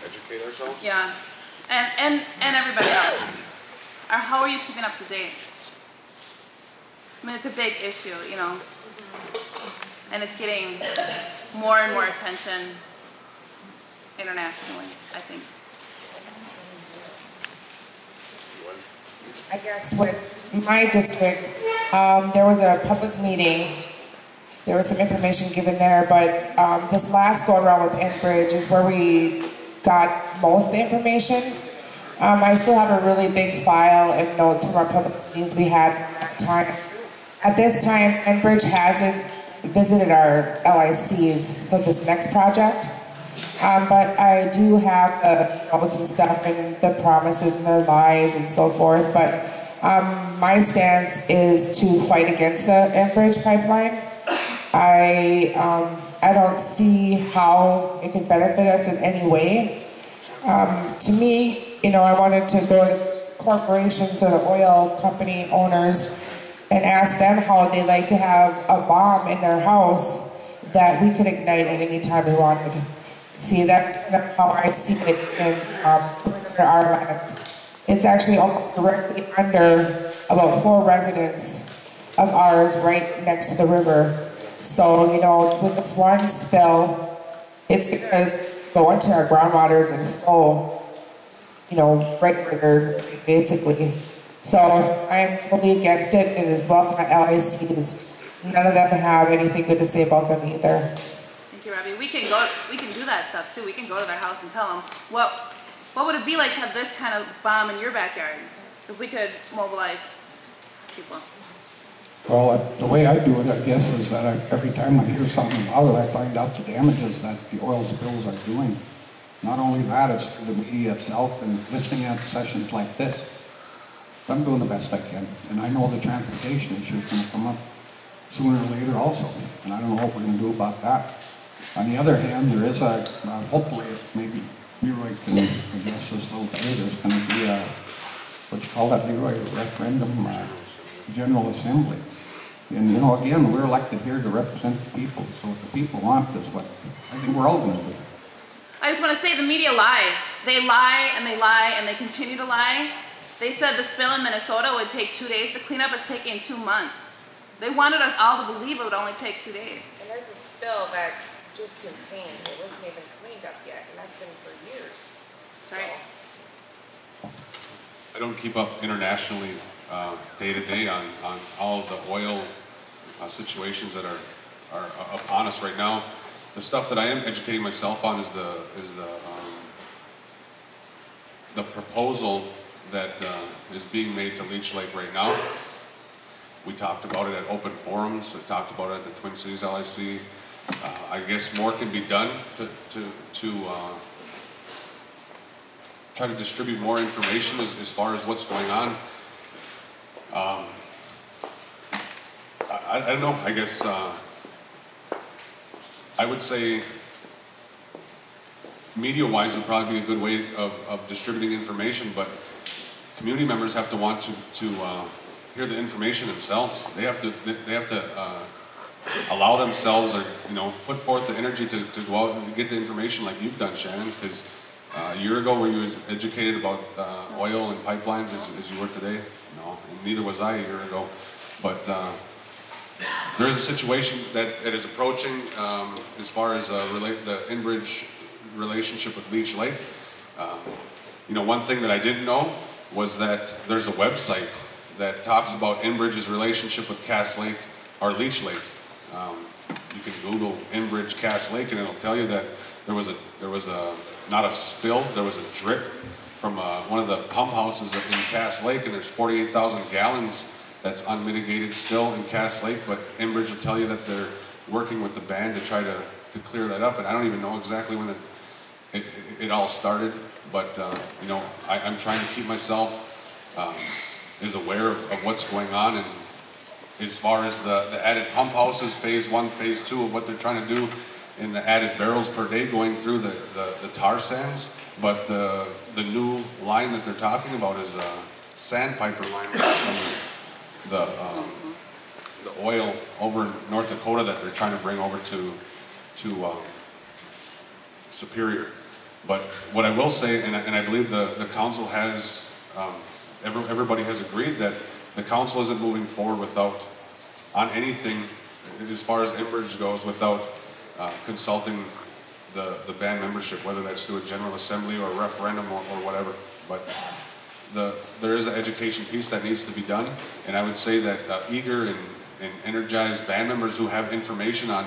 S8: Educate ourselves?
S2: Yeah, and everybody else. How are you keeping up to date? I mean, it's a big issue, you know, and it's getting more and more attention internationally, I think.
S22: I guess with my district, there was a public meeting. There was some information given there, but this last go around with Enbridge is where we got most of the information. I still have a really big file and notes from our public meetings we had at the time. At this time, Enbridge hasn't visited our LICs for this next project. But I do have the stuff and the promises and the lies and so forth. But my stance is to fight against the Enbridge pipeline. I don't see how it can benefit us in any way. To me, you know, I wanted to go to corporations or the oil company owners and ask them how they like to have a bomb in their house that we could ignite at any time we wanted. See, that's kind of how I see it in our land. It's actually almost directly under about 4 residents of ours right next to the river. So, you know, with this one spill, it's gonna go into our groundwaters and flow, you know, right there, basically. So I'm totally against it, and as well as my LICs, none of them have anything good to say about them either.
S2: Thank you, Robbie. We can do that stuff too. We can go to their house and tell them what would it be like to have this kind of bomb in your backyard if we could mobilize people.
S10: Well, the way I do it, I guess, is that every time I hear something about it, I find out the damages that the oil spills are doing. Not only that, it's through the media itself and listening at sessions like this. I'm doing the best I can, and I know the transportation issue is going to come up sooner or later also, and I don't know what we're going to do about that. On the other hand, there is a, hopefully, maybe Leroy can address this a little bit, there's going to be a, what you call that, Leroy, a referendum, General Assembly. And, you know, again, we're elected here to represent the people, so what the people want is what I think we're all going to do.
S2: I just want to say the media lies. They lie and they lie and they continue to lie. They said the spill in Minnesota would take 2 days to clean up. It's taking 2 months. They wanted us all to believe it would only take 2 days.
S13: And there's a spill that's just contained. It wasn't even cleaned up yet, and that's been for years.
S2: Right.
S8: I don't keep up internationally day to day on all of the oil situations that are upon us right now. The stuff that I am educating myself on is the proposal that is being made to Leech Lake right now. We talked about it at open forums. I talked about it at the Twin Cities LIC. I guess more can be done to try to distribute more information as far as what's going on. I don't know, I guess I would say media-wise would probably be a good way of distributing information, but community members have to want to hear the information themselves. They have to allow themselves, or put forth the energy to go out and get the information like you've done, Shannon. Because a year ago, were you as educated about oil and pipelines as you were today? No, and neither was I a year ago. But there is a situation that is approaching as far as the Enbridge relationship with Leech Lake. One thing that I didn't know was that there's a website that talks about Enbridge's relationship with Cass Lake or Leech Lake. You can Google Enbridge Cass Lake and it'll tell you that there was not a spill, there was a drip from one of the pump houses in Cass Lake, and there's 48,000 gallons that's unmitigated still in Cass Lake, but Enbridge will tell you that they're working with the band to try to clear that up, and I don't even know exactly when it all started, but I'm trying to keep myself as aware of what's going on, and as far as the added pump houses, phase 1, phase 2 of what they're trying to do, and the added barrels per day going through the tar sands, but the new line that they're talking about is a sandpiper line from the oil over in North Dakota that they're trying to bring over to Superior. But what I will say, and I believe the council has, everybody has agreed that the council isn't moving forward on anything as far as Enbridge goes without consulting the band membership, whether that's through a general assembly or a referendum or whatever. But there is an education piece that needs to be done, and I would say that eager and energized band members who have information on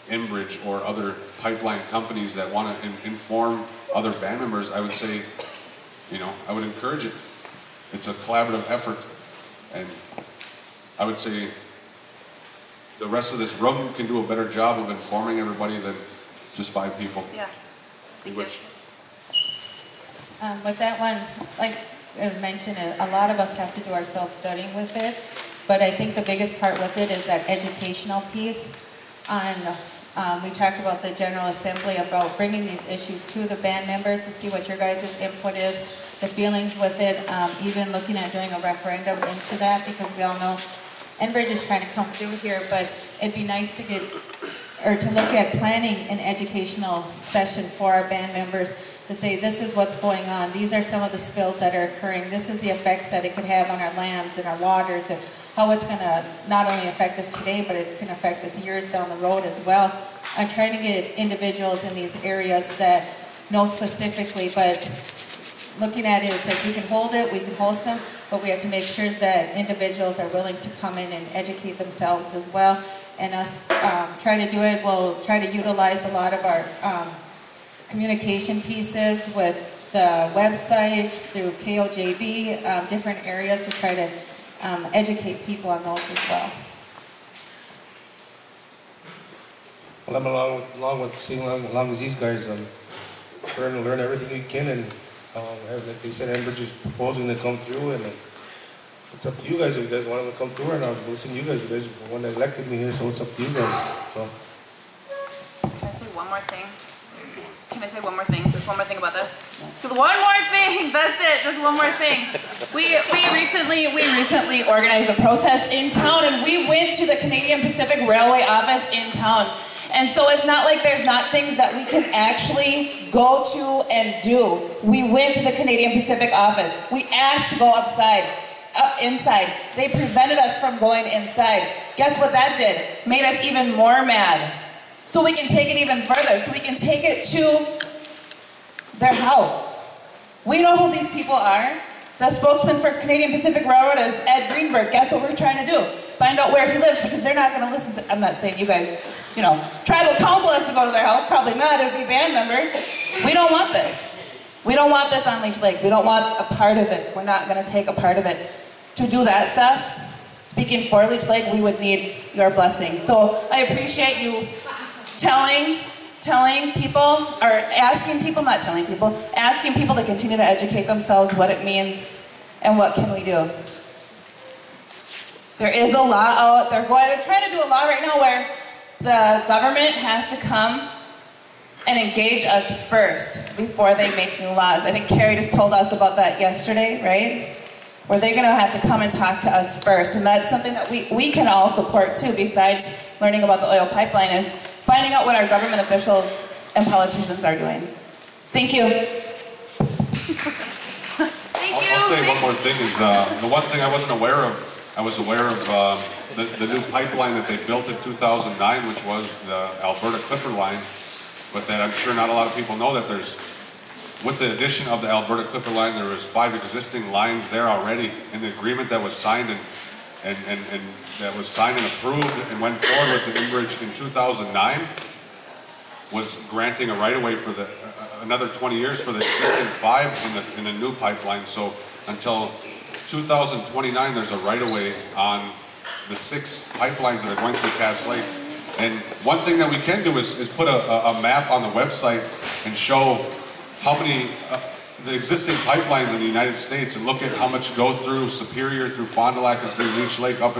S8: Enbridge or other pipeline companies that want to inform other band members, I would say, I would encourage it. It's a collaborative effort, and I would say the rest of this room can do a better job of informing everybody than just 5 people.
S2: Yeah. Thank you.
S1: With that one, like I mentioned, a lot of us have to do our self-studying with it, but I think the biggest part with it is that educational piece. We talked about the General Assembly, about bringing these issues to the band members to see what your guys' input is, the feelings with it, even looking at doing a referendum into that, because we all know Enbridge is trying to come through here, but it'd be nice to look at planning an educational session for our band members to say this is what's going on, these are some of the spills that are occurring, this is the effects that it could have on our lands and our waters, and how it's going to not only affect us today, but it can affect us years down the road as well. I'm trying to get individuals in these areas that know specifically, but looking at it, it's like we can hold it, we can host them, but we have to make sure that individuals are willing to come in and educate themselves as well. And us try to do it, we'll try to utilize a lot of our communication pieces with the websites, through KOJB, different areas to try to educate people on those as well.
S9: Well, I'm along with seeing along with these guys, trying to learn everything we can, and like they said, Enbridge is proposing to come through, and it's up to you guys if you guys want them to come through or not. Listen to you guys. You guys are the one that elected me here, so it's up to you guys. So.
S2: Can I say one more thing? Can I say one more thing? Just one more thing about this? Just one more thing. That's it. Just one more thing.
S4: We recently organized a protest in town, and we went to the Canadian Pacific Railway office in town. And so it's not like there's not things that we can actually go to and do. We went to the Canadian Pacific office. We asked to go inside. They prevented us from going inside. Guess what that did? Made us even more mad. So we can take it even further. So we can take it to their house. We know who these people are. The spokesman for Canadian Pacific Railroad is Ed Greenberg. Guess what we're trying to do? Find out where he lives, because they're not going to listen to, I'm not saying you guys, tribal council has to go to their house. Probably not. It would be band members. We don't want this. We don't want this on Leech Lake. We don't want a part of it. We're not going to take a part of it. To do that stuff, speaking for Leech Lake, we would need your blessings. So I appreciate you telling people, or asking people, not telling people, asking people to continue to educate themselves what it means and what can we do. There is a law out, they're trying to do a law right now where the government has to come and engage us first before they make new laws. I think Carrie just told us about that yesterday, right? Where they're gonna have to come and talk to us first. And that's something that we can all support too, besides learning about the oil pipeline, is finding out what our government officials and politicians are doing. Thank you.
S8: I'll say one more thing is, the one thing I wasn't aware of, I was aware of the new pipeline that they built in 2009, which was the Alberta Clipper line, but that I'm sure not a lot of people know that with the addition of the Alberta Clipper line, there was 5 existing lines there already, and the agreement that was signed and that was signed and approved and went forward with the Enbridge in 2009 was granting a right-of-way for another 20 years for the existing 5 in the new pipeline. So until 2029, there's a right-of-way on the 6 pipelines that are going through Cass Lake. And one thing that we can do is put a map on the website and show how many the existing pipelines in the United States, and look at how much go through Superior, through Fond du Lac, and through Leech Lake up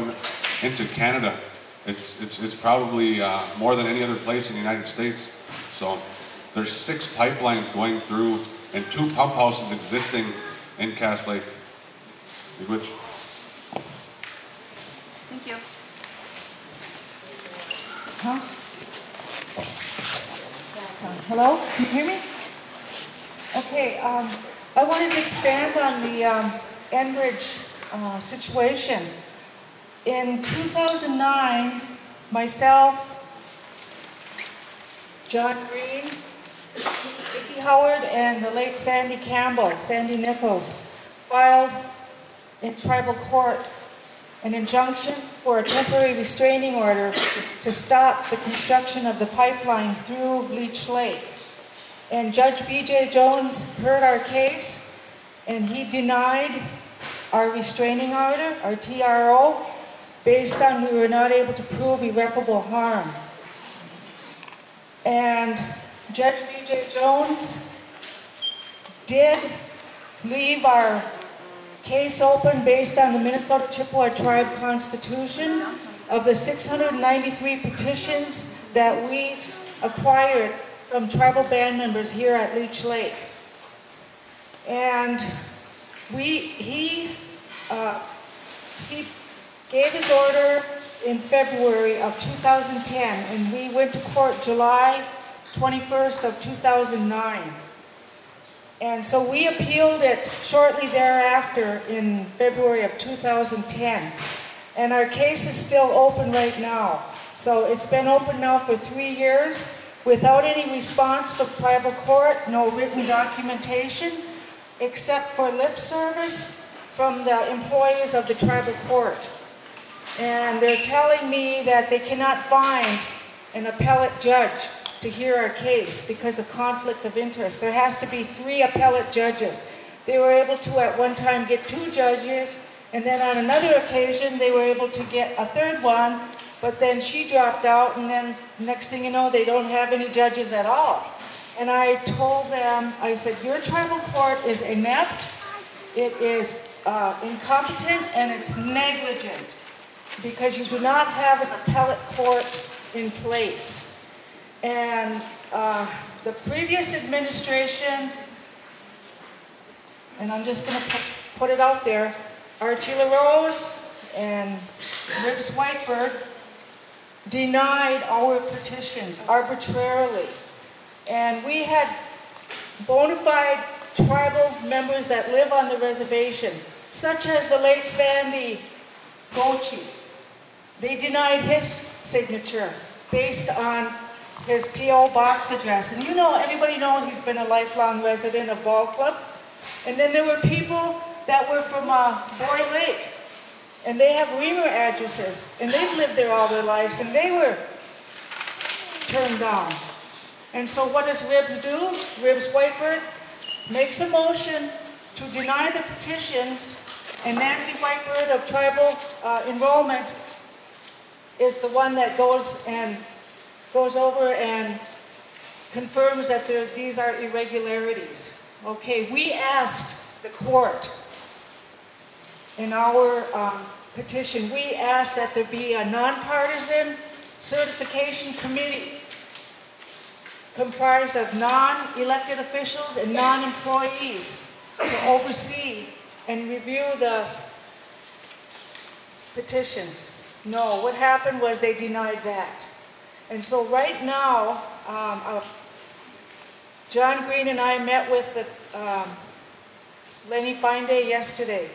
S8: into Canada. It's probably more than any other place in the United States. So there's 6 pipelines going through and 2 pump houses existing in Cass Lake. Which?
S2: Thank you.
S11: Huh? Hello? Can you hear me? Okay, I wanted to expand on the Enbridge situation. In 2009, myself, John Green, Vicki Howard, and the late Sandy Nichols, filed in tribal court an injunction for a temporary restraining order to stop the construction of the pipeline through Leech Lake. And Judge B.J. Jones heard our case, and he denied our restraining order, our TRO, based on we were not able to prove irreparable harm. And Judge B.J. Jones did leave our case open based on the Minnesota Chippewa Tribe Constitution. Of the 693 petitions that we acquired from tribal band members here at Leech Lake. And he gave his order in February of 2010, and we went to court July 21st of 2009. And so we appealed it shortly thereafter in February of 2010. And our case is still open right now. So it's been open now for 3 years without any response from tribal court, no written documentation, except for lip service from the employees of the tribal court. And they're telling me that they cannot find an appellate judge to hear our case because of conflict of interest. There has to be 3 appellate judges. They were able to at one time get 2 judges, and then on another occasion they were able to get a 3rd one, but then she dropped out, and then next thing you know, they don't have any judges at all. And I told them, I said, your tribal court is inept, it is incompetent, and it's negligent because you do not have an appellate court in place. And the previous administration, and I'm just going to put it out there, Archie LaRose and Ribs Whiteberg denied our petitions arbitrarily. And we had bona fide tribal members that live on the reservation, such as the late Sandy Gochi. They denied his signature based on his P.O. box address. And you know, everybody knows he's been a lifelong resident of Ball Club. And then there were people that were from Boy Lake, and they have Reamer addresses, and they've lived there all their lives, and they were turned down. And so what does Ribs do? Ribs Whiteberg makes a motion to deny the petitions, and Nancy Whiteberg of Tribal Enrollment is the one that goes over and confirms that these are irregularities. Okay, we asked the court in our petition, we asked that there be a nonpartisan certification committee comprised of non-elected officials and non-employees to oversee and review the petitions. No, what happened was they denied that. And so right now, John Green and I met with Lenny Fine-Day yesterday.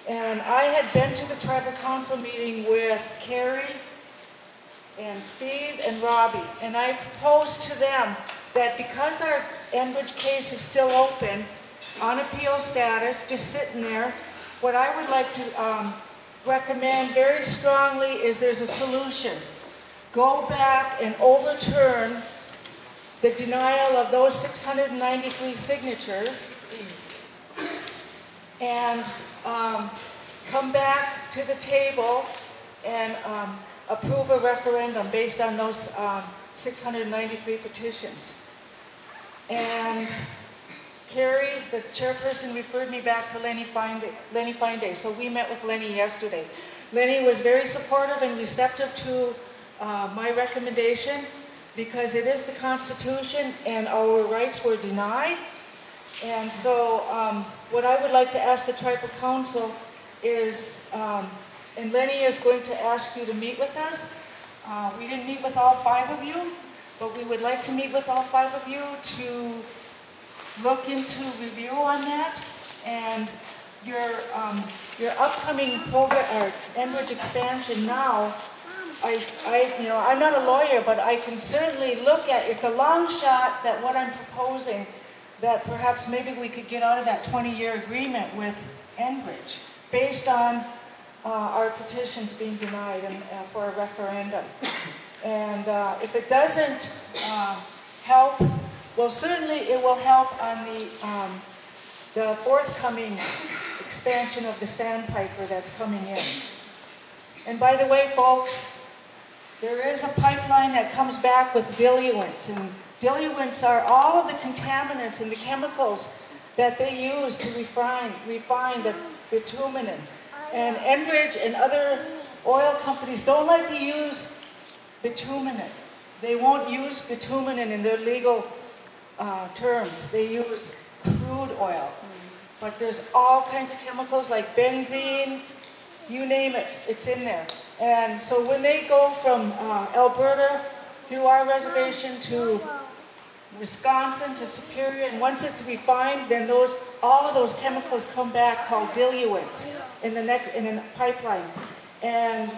S11: And I had been to the tribal council meeting with Carrie and Steve and Robbie. And I proposed to them that because our Enbridge case is still open, on appeal status, just sitting there, what I would like to recommend very strongly is there's a solution. Go back and overturn the denial of those 693 signatures and come back to the table and approve a referendum based on those 693 petitions. And Carrie, the chairperson, referred me back to Lenny Fine-Day. So we met with Lenny yesterday. Lenny was very supportive and receptive to my recommendation because it is the Constitution and our rights were denied. And so what I would like to ask the Tribal Council is, and Lenny is going to ask you to meet with us. We didn't meet with all 5 of you, but we would like to meet with all 5 of you to look into review on that. And your upcoming program, or Enbridge expansion now, I'm not a lawyer, but I can certainly look at, it's a long shot that what I'm proposing, that perhaps maybe we could get out of that 20-year agreement with Enbridge based on our petitions being denied and, for a referendum. And if it doesn't help, well, certainly it will help on the forthcoming expansion of the Sandpiper that's coming in. And by the way, folks, there is a pipeline that comes back with diluents, and diluents are all of the contaminants and the chemicals that they use to refine the bitumen. And Enbridge and other oil companies don't like to use bitumen. They won't use bitumen in their legal terms. They use crude oil. But there's all kinds of chemicals like benzene, you name it, it's in there. And so when they go from Alberta through our reservation to Wisconsin to Superior, and once it's refined, then all of those chemicals come back called diluents in a pipeline. And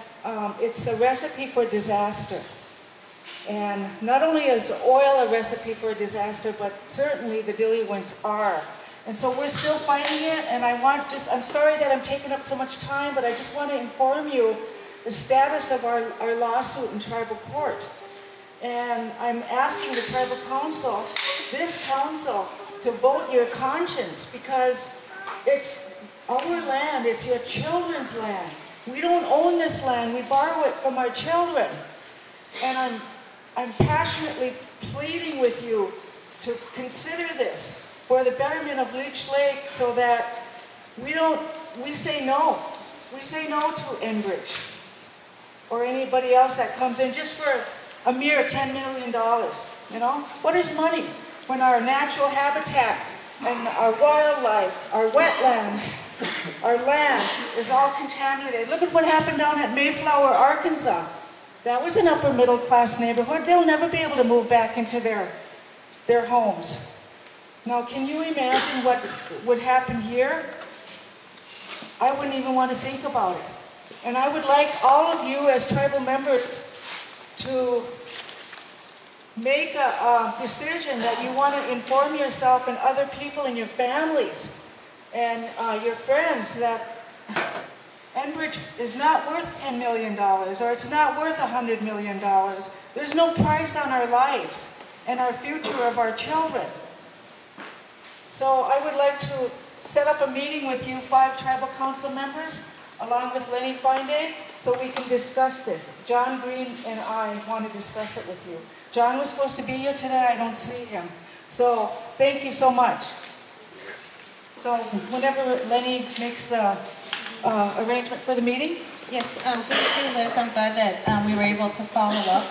S11: it's a recipe for disaster. And not only is oil a recipe for disaster, but certainly the diluents are. And so we're still fighting it, and I'm sorry that I'm taking up so much time, but I just want to inform you the status of our lawsuit in tribal court. And I'm asking the tribal council, this council, to vote your conscience, because it's our land, it's your children's land. We don't own this land, we borrow it from our children. And I'm passionately pleading with you to consider this for the betterment of Leech Lake, so that we say no. We say no to Enbridge or anybody else that comes in just for a mere $10 million, you know? What is money when our natural habitat and our wildlife, our wetlands, our land is all contaminated? Look at what happened down at Mayflower, Arkansas. That was an upper middle class neighborhood. They'll never be able to move back into their homes. Now, can you imagine what would happen here? I wouldn't even want to think about it. And I would like all of you as tribal members to make a decision that you want to inform yourself and other people in your families and your friends that Enbridge is not worth $10 million, or it's not worth $100 million. There's no price on our lives and our future of our children. So I would like to set up a meeting with you 5 tribal council members, along with Lenny Feinday, so we can discuss this. John Green and I want to discuss it with you. John was supposed to be here today, I don't see him. So thank you so much. So whenever Lenny makes the arrangement for the meeting?
S1: Yes, thank you, Liz. I'm glad that we were able to follow up.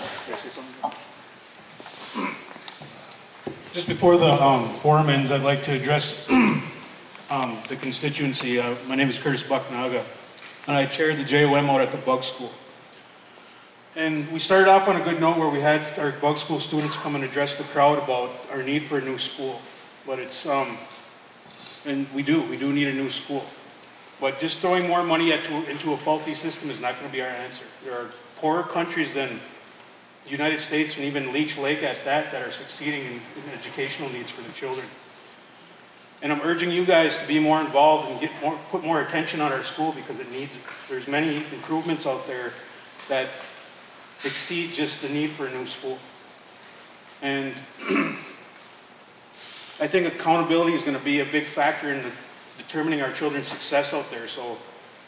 S3: Just before the forum ends, I'd like to address the constituency. My name is Curtis Bucknaga, and I chair the JOM out at the Bug School. And we started off on a good note where we had our Bug School students come and address the crowd about our need for a new school. But it's, and we do need a new school. But just throwing more money into a faulty system is not going to be our answer. There are poorer countries than the United States and even Leech Lake at that are succeeding in educational needs for the children. And I'm urging you guys to be more involved and put more attention on our school, because it needs it. There's many improvements out there that exceed just the need for a new school. And I think accountability is going to be a big factor in determining our children's success out there,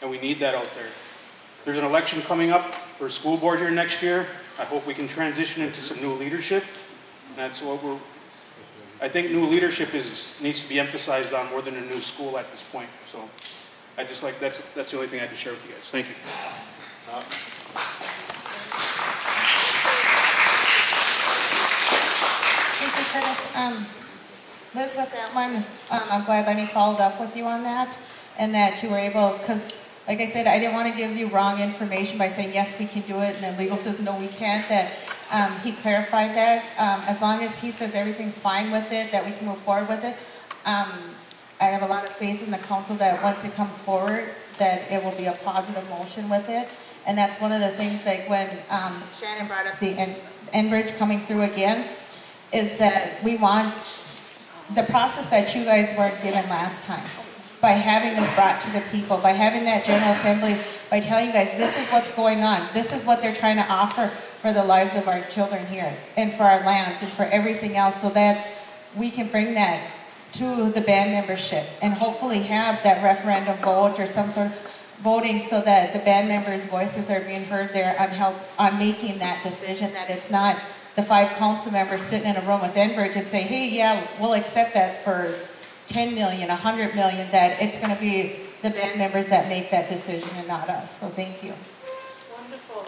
S3: and we need that out there. There's an election coming up for a school board here next year. I hope we can transition into some new leadership. And that's what I think new leadership needs to be emphasized on more than a new school at this point. So that's the only thing I had to share with you guys. Thank you.
S1: Thank you, Curtis. Liz, with that one, I'm glad Lenny followed up with you on that, and that you were able, because like I said, I didn't want to give you wrong information by saying, yes, we can do it, and then legal says, no, we can't, that he clarified that. As long as he says everything's fine with it, that we can move forward with it, I have a lot of faith in the council that once it comes forward, that it will be a positive motion with it. And that's one of the things, like when Shannon brought up the Enbridge coming through again, is that we want the process that you guys weren't given last time, by having this brought to the people, by having that General Assembly, by telling you guys this is what's going on, this is what they're trying to offer for the lives of our children here, and for our lands, and for everything else, so that we can bring that to the band membership, and hopefully have that referendum vote or some sort of voting, so that the band members' voices are being heard there on making that decision, that it's not the 5 council members sitting in a room with Enbridge and say, hey, yeah, we'll accept that for 10 million, 100 million, that it's going to be the band members that make that decision and not us. So thank you.
S11: Wonderful.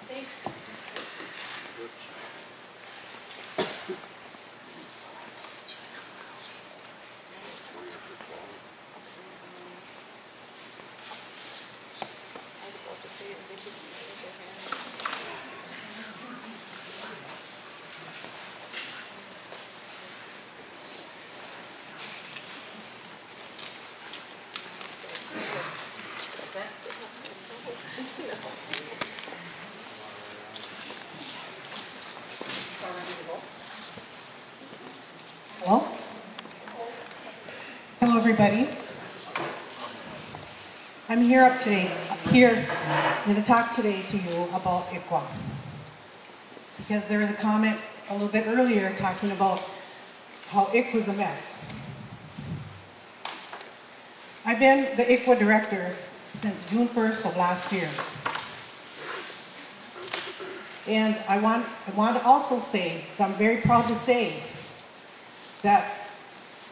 S11: Thanks.
S5: everybody. I'm here I'm going to talk today to you about ICWA. Because there was a comment a little bit earlier talking about how ICWA is a mess. I've been the ICWA director since June 1st of last year. And I want to also say that I'm very proud to say that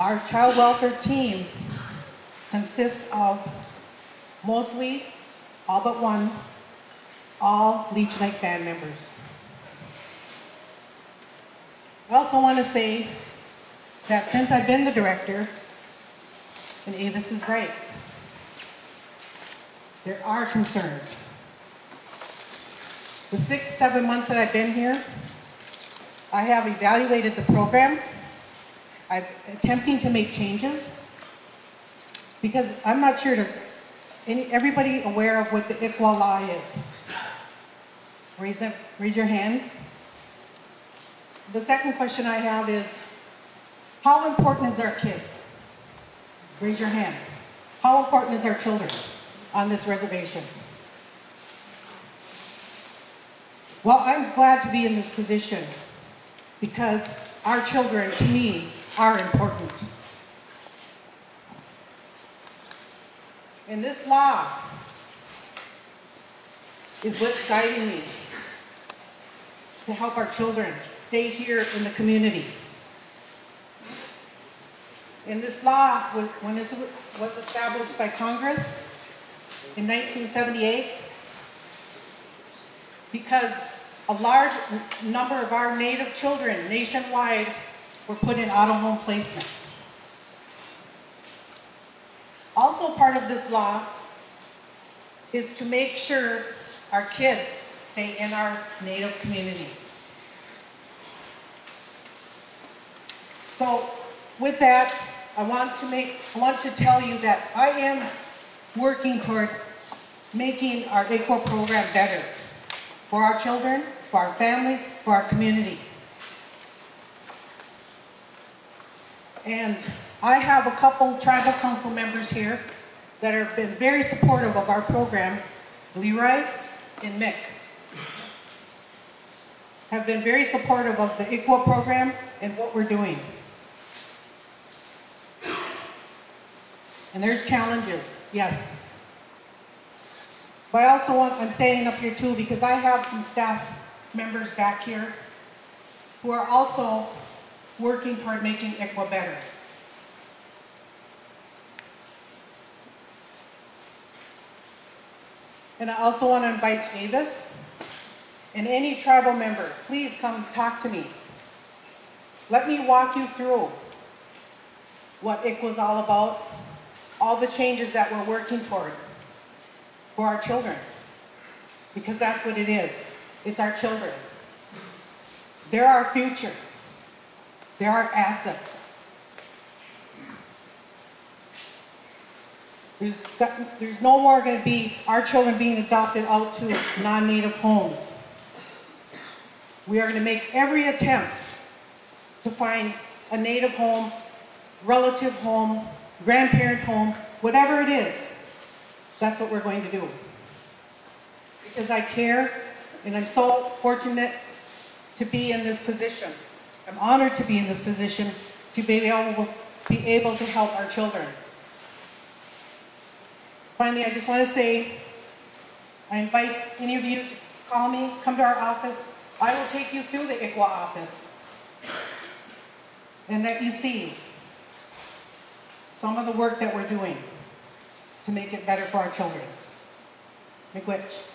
S5: our child welfare team consists of mostly, all but one, all Leech Lake band members. I also want to say that since I've been the director, and Avis is right, there are concerns. The 6-7 months that I've been here, I have evaluated the program. I'm attempting to make changes because I'm not sure that everybody aware of what the ICWA law is. Raise your hand. The second question I have is, how important is our kids? Raise your hand. How important is our children on this reservation? Well, I'm glad to be in this position because our children, to me, are important. And this law is what's guiding me to help our children stay here in the community. And this law, when this was established by Congress in 1978, because a large number of our Native children nationwide were put in out-of-home placement. Also part of this law is to make sure our kids stay in our Native communities. So with that, I want to tell you that I am working toward making our ICWA program better for our children, for our families, for our community. And I have a couple tribal council members here that have been very supportive of our program. Leroy and Mick have been very supportive of the ICWA program and what we're doing. And there's challenges, yes. But I'm standing up here too because I have some staff members back here who are also working toward making ICWA better. And I also want to invite Avis and any tribal member, please come talk to me. Let me walk you through what ICWA is all about, all the changes that we're working toward for our children, because that's what it is. It's our children. They're our future. They're our assets. There's no more going to be our children being adopted out to non-Native homes. We are going to make every attempt to find a Native home, relative home, grandparent home, whatever it is. That's what we're going to do. Because I care, and I'm so fortunate to be in this position. I'm honored to be in this position to be able to help our children. Finally, I just want to say, I invite any of you to call me, come to our office. I will take you through the ICWA office and let you see some of the work that we're doing to make it better for our children. Miigwech.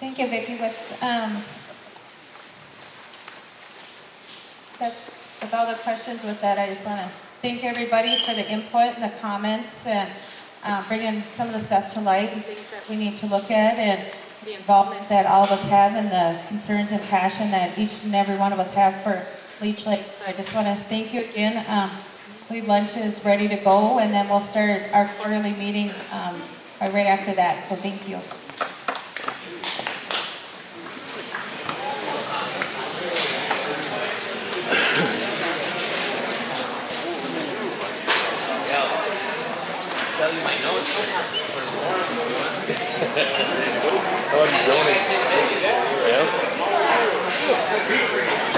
S1: Thank you, Vicki. That's about the questions with that. I just want to thank everybody for the input and the comments and bringing some of the stuff to light and things that we need to look at and the involvement that all of us have and the concerns and passion that each and every one of us have for Leech Lake. So I just want to thank you again. I believe lunch is ready to go, and then we'll start our quarterly meeting right after that, so thank you.
S7: Sell you my notes for the forum. Oh, I'm donating. Yeah.